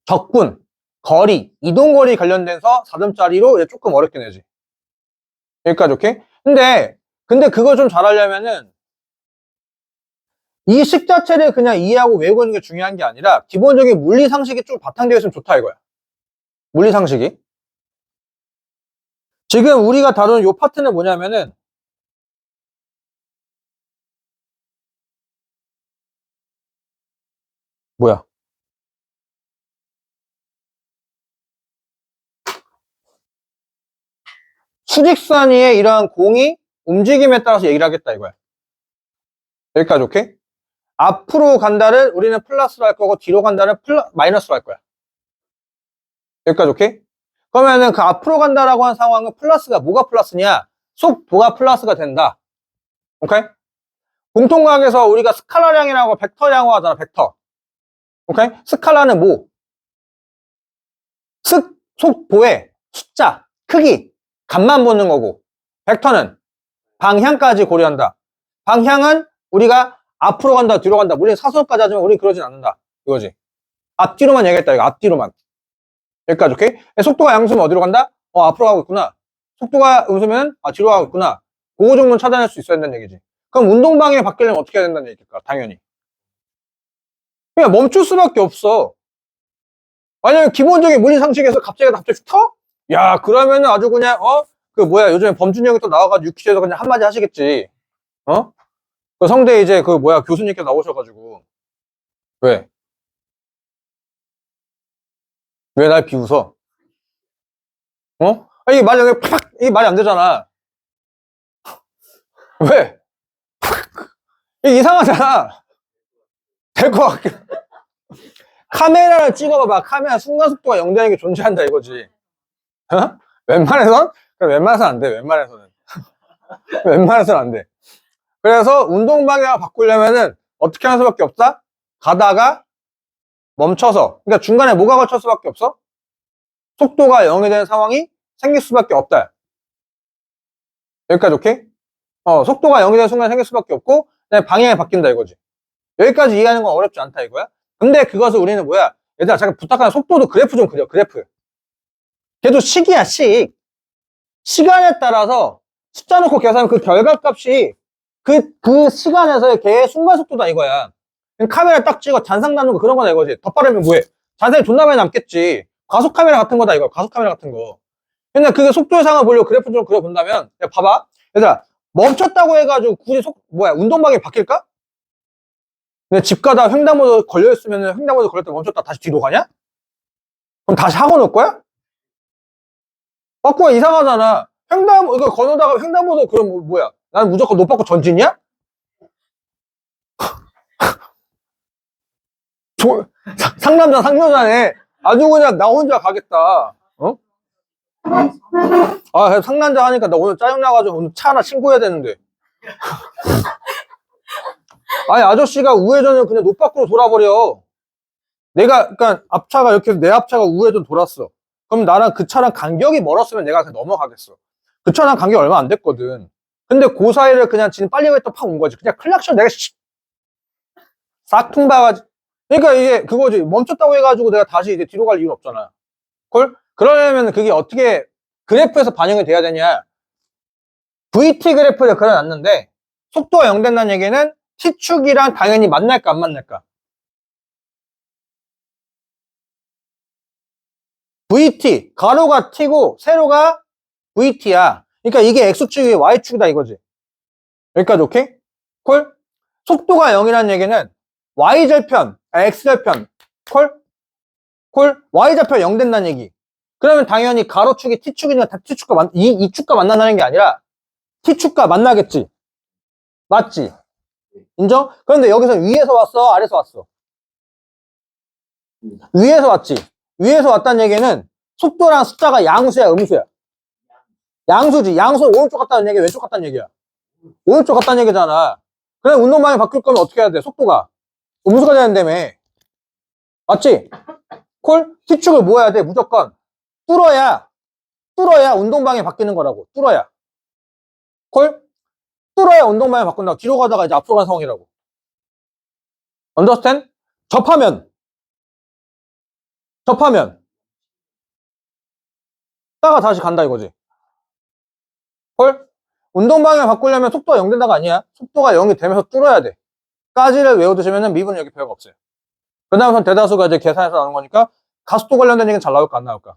적분, 거리, 이동거리 관련돼서 4점짜리로 조금 어렵게 내지. 여기까지 오케이? 근데 그거 좀 잘하려면은 이 식 자체를 그냥 이해하고 외우고 있는 게 중요한 게 아니라 기본적인 물리 상식이 좀 바탕되어 있으면 좋다 이거야. 물리 상식이. 지금 우리가 다루는 이 파트는 뭐냐면은 뭐야? 수직선 위에 이러한 공이 움직임에 따라서 얘기를 하겠다 이거야. 여기까지 오케이? 앞으로 간다를 우리는 플러스로 할 거고 뒤로 간다를 마이너스로 할 거야. 여기까지 오케이? 그러면은 그 앞으로 간다라고 한 상황은 플러스가 뭐가 플러스냐? 속도가 플러스가 된다. 오케이? 공통과학에서 우리가 스칼라량이라고 벡터량화 하잖아. 벡터. 오케이? 스칼라는 뭐? 속도의 숫자, 크기, 값만 보는 거고 벡터는 방향까지 고려한다. 방향은 우리가 앞으로 간다, 뒤로 간다. 물론 사선까지 하지만 우리 그러진 않는다. 이거지. 앞뒤로만 얘기했다. 이거 앞뒤로만. 여기까지 오케이? 속도가 양수면 어디로 간다? 앞으로 가고 있구나. 속도가 음수면 뒤로 가고 있구나. 그거 정도는 찾아낼 수 있어야 된다는 얘기지. 그럼 운동 방향이 바뀌려면 어떻게 해야 된다는 얘기일까? 당연히. 그냥 멈출 수밖에 없어. 만약에 기본적인 물리 상식에서 갑자기 터? 야, 그러면은 아주 그냥 요즘에 범준이 형이 또 나와가지고 유퀴즈에서 그냥 한마디 하시겠지. 그 성대 이제 교수님께서 나오셔가지고 왜 날 비웃어? 이게 이게 말이 안 되잖아. 왜? 이게 이상하잖아. 될 것 같게. 카메라를 찍어봐봐. 카메라 순간속도가 0되는 게 존재한다 이거지. 웬만해선? 웬만해선 안 돼. 웬만해서는. 웬만해서는 안 돼. 그래서 운동 방향을 바꾸려면은 어떻게 하는 수밖에 없다? 가다가 멈춰서. 그러니까 중간에 뭐가 걸칠 수밖에 없어? 속도가 0이 되는 상황이 생길 수밖에 없다. 여기까지 오케이? 속도가 0이 되는 순간에 생길 수밖에 없고 그다음에 방향이 바뀐다 이거지. 여기까지 이해하는 건 어렵지 않다 이거야. 근데 그것을 우리는 뭐야? 얘들아 잠깐 부탁하는 속도도 그래프 좀 그려. 그래프. 걔도 식이야 식. 시간에 따라서 숫자 놓고 계산하면 그 결과값이 그 시간에서의 걔의 순간속도다 이거야. 카메라 딱 찍어 잔상 나는 거 그런 거다 이거지. 더 빠르면 뭐해? 잔상이 존나 많이 남겠지. 과속 카메라 같은 거다 이거. 과속 카메라 같은 거. 근데 그게 속도 예상을 보려고 그래프 좀 그려본다면 야, 봐봐. 얘들아 멈췄다고 해가지고 굳이 운동방향이 바뀔까? 근데 집 가다 횡단보도 걸려있으면 횡단보도 걸릴 때 멈췄다 다시 뒤로 가냐? 그럼 다시 하고 놓을 거야? 바꾸가 이상하잖아. 이거 건너다가 횡단보도 그럼 뭐야? 나는 무조건 노받고 전진이야? 상남자네. 아주 그냥 나 혼자 가겠다. 상남자 하니까 나 오늘 짜증나가지고 오늘 차 하나 신고해야 되는데. 아니, 아저씨가 우회전을 그냥 노받고 돌아버려. 그러니까 앞차가 이렇게 내 앞차가 우회전 돌았어. 그럼 나랑 그 차랑 간격이 멀었으면 내가 그냥 넘어가겠어. 그 차랑 간격이 얼마 안 됐거든. 근데 그 사이를 그냥 지금 빨리 가겠다 팍 온 거지. 그냥 클락션 내가 싹퉁 박아지. 그러니까 이게 그거지. 멈췄다고 해가지고 내가 다시 이제 뒤로 갈 이유는 없잖아. 그러려면 그게 어떻게 그래프에서 반영이 돼야 되냐. VT 그래프를 그려놨는데 속도가 0 된다는 얘기는 T축이랑 당연히 만날까 안 만날까? VT, 가로가 T고 세로가 VT야. 그러니까 이게 X축이 Y축이다 이거지. 여기까지 오케이? 콜? 속도가 0이라는 얘기는 Y절편, X절편, 콜? Y절편 0 된다는 얘기. 그러면 당연히 가로축이 T축이니까 이 축과 만난다는 게 아니라 T축과 만나겠지. 맞지? 인정? 그런데 여기서 위에서 왔어? 아래에서 왔어? 위에서 왔지? 위에서 왔다는 얘기는 속도랑 숫자가 양수야, 음수야? 양수지. 양수는 오른쪽 갔다는 얘기야, 왼쪽 갔다는 얘기야? 오른쪽 갔다는 얘기잖아. 그래, 운동 방향 바뀔 거면 어떻게 해야 돼? 속도가 음수가 되는다며. 맞지? 콜? T축을 뭐 해야 돼? 무조건 뚫어야 운동 방향이 바뀌는 거라고. 뚫어야. 콜? 뚫어야 운동 방향이 바꾼다고. 뒤로 가다가 이제 앞으로 가는 상황이라고. 언더스탠? 접하면 따가 다시 간다 이거지. 콜? 운동 방향 바꾸려면 속도가 0 된다가 아니야. 속도가 0이 되면서 뚫어야 돼. 까지를 외워두시면은 미분은 여기 별거 없어요. 그 다음선 대다수가 이제 계산해서 나오는 거니까 가속도 관련된 얘기는 잘 나올까 안 나올까?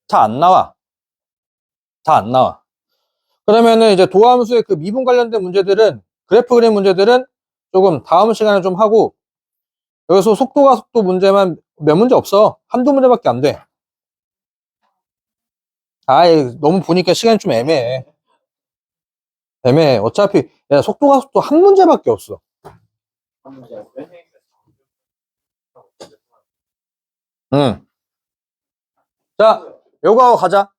잘 안 나와. 잘 안 나와. 그러면은 이제 도함수의 그 미분 관련된 문제들은 그래프 그림 문제들은 조금 다음 시간에 좀 하고 여기서 속도가 속도 문제만 몇 문제 없어. 한두 문제밖에 안 돼. 아이 너무 보니까 시간이 좀 애매해. 애매해. 어차피 야, 속도가 속도 한 문제밖에 없어. 응. 자, 요거 하고 가자.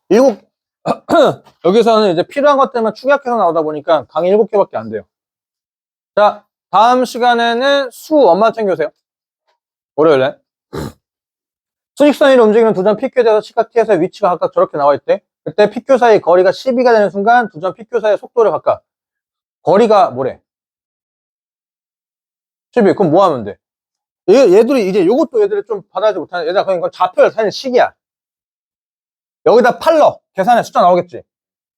일곱 여기서는 이제 필요한 것들만 축약해서 나오다 보니까 강의 7개밖에 안 돼요. 자, 다음 시간에는 수 원만 챙겨오세요. 월요일에. 수직선 위로 움직이는 두 점 PQ에 대해서 시각 T에서의 위치가 각각 저렇게 나와 있대. 그때 PQ 사이 거리가 12가 되는 순간 두 점 PQ 사이의 속도를 각각. 거리가 뭐래? 12. 그럼 뭐 하면 돼? 얘들이 이제 요것도 얘들이 좀 받아야지 못하는, 얘들아, 그건 좌표를 사는 식이야. 여기다 8러. 계산해 숫자 나오겠지.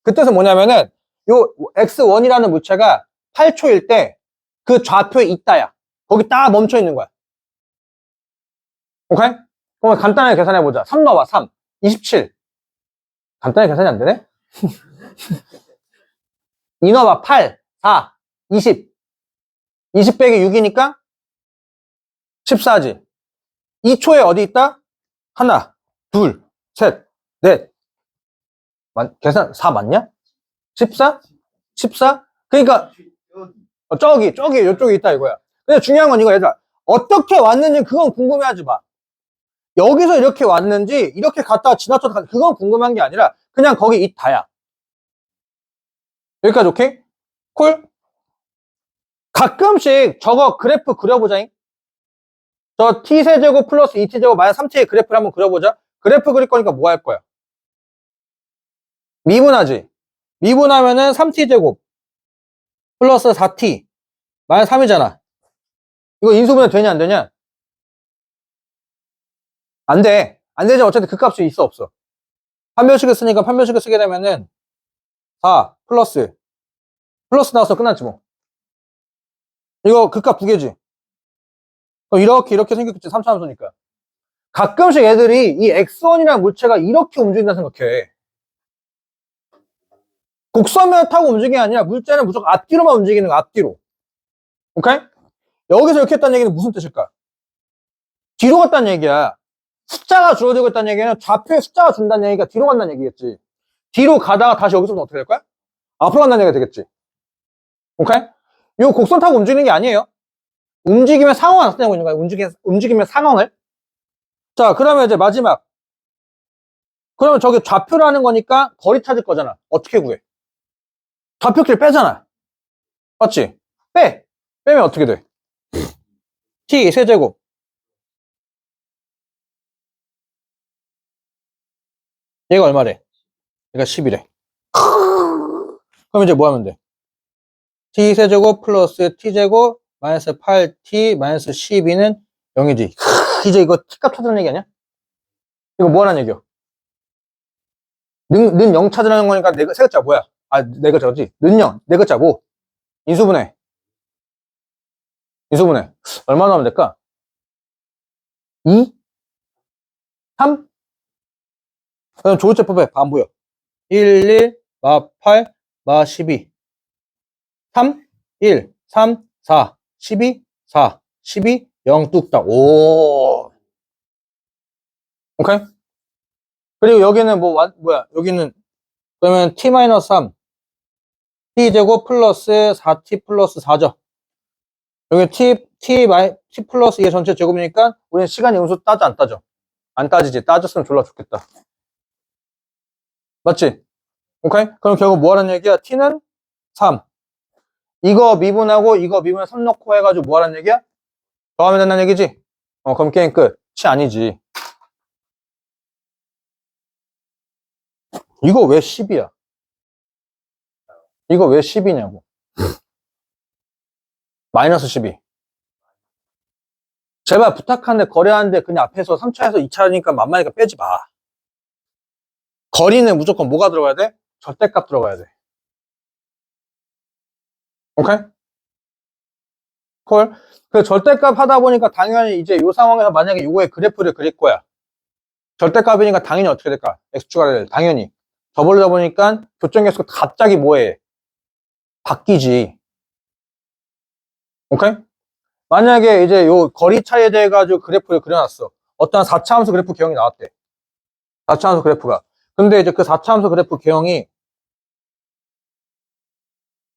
그 뜻은 뭐냐면은, 요 X1이라는 물체가 8초일 때 그 좌표에 있다야. 거기 딱 멈춰 있는 거야. 오케이? 그럼 간단하게 계산해보자. 3 넣어봐, 3. 27. 간단하게 계산이 안 되네? 2 넣어봐, 8. 4. 20. 20 빼기 6이니까 14지. 2초에 어디 있다? 하나, 둘, 셋, 넷. 계산 4 맞냐? 14? 14? 그러니까 저기 이쪽에 있다 이거야. 근데 중요한 건 이거 얘들아. 어떻게 왔는지 그건 궁금해하지 마. 여기서 이렇게 왔는지 이렇게 갔다가 지나쳤다 그건 궁금한 게 아니라 그냥 거기 있다야. 여기까지 오케이? 콜? 가끔씩 저거 그래프 그려보자잉. 저 t세제곱 플러스 2t제곱 마이너스 3t의 그래프를 한번 그려보자. 그래프 그릴 거니까 뭐 할 거야? 미분하지. 미분하면은 3t제곱 플러스 4t 마이너스 3이잖아. 이거 인수분해 되냐 안 되냐? 안 돼. 안 되지. 어차피 그 값이 있어 없어. 판별식을 쓰니까 판별식을 쓰게 되면은 4 플러스 나와서 끝났지 뭐. 이거 그 값 두 개지. 그럼 이렇게 생겼겠지. 3차 함수니까. 가끔씩 애들이 이 X1이라는 물체가 이렇게 움직인다 생각해. 곡선면을 타고 움직이는 게 아니라 물체는 무조건 앞뒤로만 움직이는 거야. 앞뒤로. 오케이? 여기서 이렇게 했다는 얘기는 무슨 뜻일까? 뒤로 갔다는 얘기야. 숫자가 줄어들고 있다는 얘기는 좌표에 숫자가 준다는 얘기가 뒤로 간다는 얘기겠지. 뒤로 가다가 다시 여기서부터 어떻게 될 거야? 앞으로 간다는 얘기가 되겠지. 오케이? 이 곡선 타고 움직이는 게 아니에요. 움직임의 상황을 나타내고 있는 거야. 움직임의 상황을. 자, 그러면 이제 마지막. 그러면 저게 좌표라는 거니까 거리 찾을 거잖아. 어떻게 구해? 좌표길 빼잖아. 맞지? 빼면 어떻게 돼? t 세제곱. 얘가 얼마래? 얘가 10이래. 그럼 이제 뭐 하면 돼? t 세제곱 플러스 t제곱 마이너스 8t 마이너스 12는 0이지. 이제 이거 t값 찾으라는 얘기 아니야? 이거 뭐 하라는 얘기야? 는 0 찾으라는 거니까 세 글자 뭐야? 네 글자지. 는 0. 네 글자 뭐? 인수분해. 얼마나 하면 될까? 2? 3? 그럼 조울제법에 안 보여. 1, 마 8, 마 12. 3, 1, 3, 4, 12, 4, 12, 0 뚝딱. 오. 오케이? 그리고 여기는 뭐야? 여기는, 그러면 t-3. t제곱 플러스 4t 플러스 4죠. 여기 t 플러스 2의 전체 제곱이니까 우리는 시간이 음수 따져 안 따져? 안 따지지. 따졌으면 졸라 좋겠다. 맞지? 오케이? 그럼 결국 뭐 하라는 얘기야? t는 3. 이거 미분하고 이거 미분에 3 넣고 해가지고 뭐 하라는 얘기야? 더하면 된다는 얘기지? 그럼 게임 끝. 치 아니지. 이거 왜 10이야? 이거 왜 10이냐고. 마이너스 12. 제발 부탁하는데 거래하는데 그냥 앞에서 3차에서 2차니까 만만하니까 빼지 마. 거리는 무조건 뭐가 들어가야 돼? 절대값 들어가야 돼. 오케이? 콜. 그 절대값 하다 보니까 당연히 이제 이 상황에서 만약에 이거의 그래프를 그릴 거야. 절대값이니까 당연히 어떻게 될까? x축을 당연히. 저버리다 보니까 교점계수가 갑자기 뭐해? 바뀌지. 오케이? 만약에 이제 요 거리 차이에 대해 가지고 그래프를 그려놨어. 어떤 4차 함수 그래프 개형이 나왔대. 4차 함수 그래프가. 근데 이제 그 4차 함수 그래프 개형이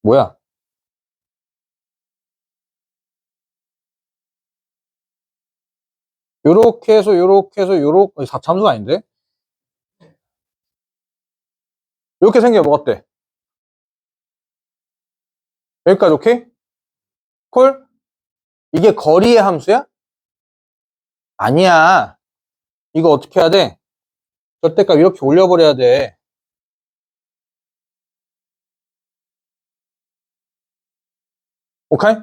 뭐야? 요렇게 해서 요렇게 해서 요렇게 4차 함수가 아닌데? 요렇게 생겨 뭐 어때? 여기까지 오케이? 콜? 이게 거리의 함수야? 아니야. 이거 어떻게 해야 돼? 절대값 이렇게 올려버려야 돼. 오케이?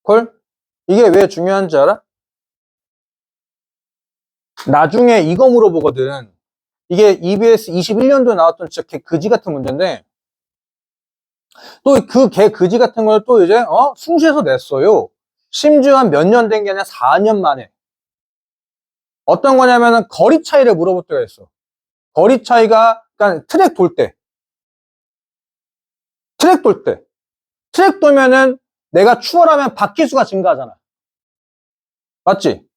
콜? 이게 왜 중요한지 알아? 나중에 이거 물어보거든. 이게 EBS 21년도에 나왔던 진짜 개 그지 같은 문제인데, 또 그 개 그지 같은 걸 또 이제, 숭시해서 냈어요. 심지어 한 몇 년 된 게 아니라 4년 만에. 어떤 거냐면은 거리 차이를 물어볼 때가 있어. 거리 차이가, 그러니까 트랙 돌 때. 트랙 돌 때. 트랙 돌면은 내가 추월하면 바퀴수가 증가하잖아. 맞지?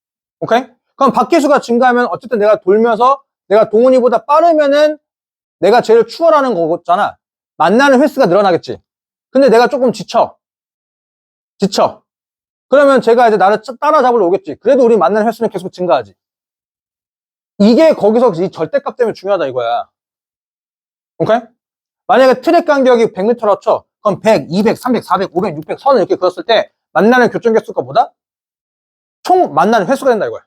오케이? 그럼 바퀴수가 증가하면 어쨌든 내가 돌면서 내가 동훈이보다 빠르면은 내가 제일 추월하는 거잖아. 만나는 횟수가 늘어나겠지. 근데 내가 조금 지쳐. 그러면 제가 이제 나를 따라잡으러 오겠지. 그래도 우리 만나는 횟수는 계속 증가하지. 이게 거기서 이 절대값 때문에 중요하다 이거야. 오케이? 만약에 트랙 간격이 100m라 쳐. 그럼 100, 200, 300, 400, 500, 600 선을 이렇게 그었을 때 만나는 교점 개수가 보다 총 만나는 횟수가 된다 이거야.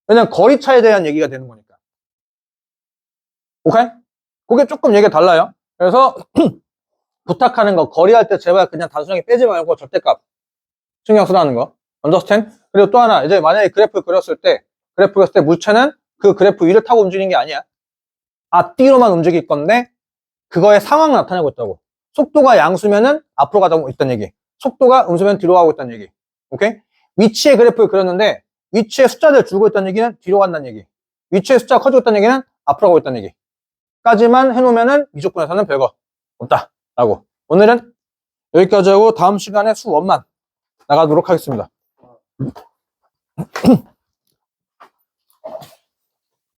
왜냐면 거리 차에 대한 얘기가 되는 거니까. 오케이? 그게 조금 얘기가 달라요. 그래서 부탁하는 거 거리할 때 제발 그냥 단순하게 빼지 말고 절대값 신경 쓰라는 거. understand? 그리고 또 하나 이제 만약에 그래프 그렸을 때 물체는 그 그래프 위를 타고 움직이는 게 아니야. 앞뒤로만 움직일 건데 그거의 상황을 나타내고 있다고. 속도가 양수면은 앞으로 가고 있다는 얘기. 속도가 음수면 뒤로 가고 있다는 얘기. 오케이? 위치의 그래프를 그렸는데 위치의 숫자들 줄고 있다는 얘기는 뒤로 간다는 얘기. 위치의 숫자가 커지고 있다는 얘기는 앞으로 가고 있다는 얘기. 까지만 해놓으면은 이 조건에서는 별거 없다. 라고. 오늘은 여기까지 하고 다음 시간에 수 원만 나가도록 하겠습니다.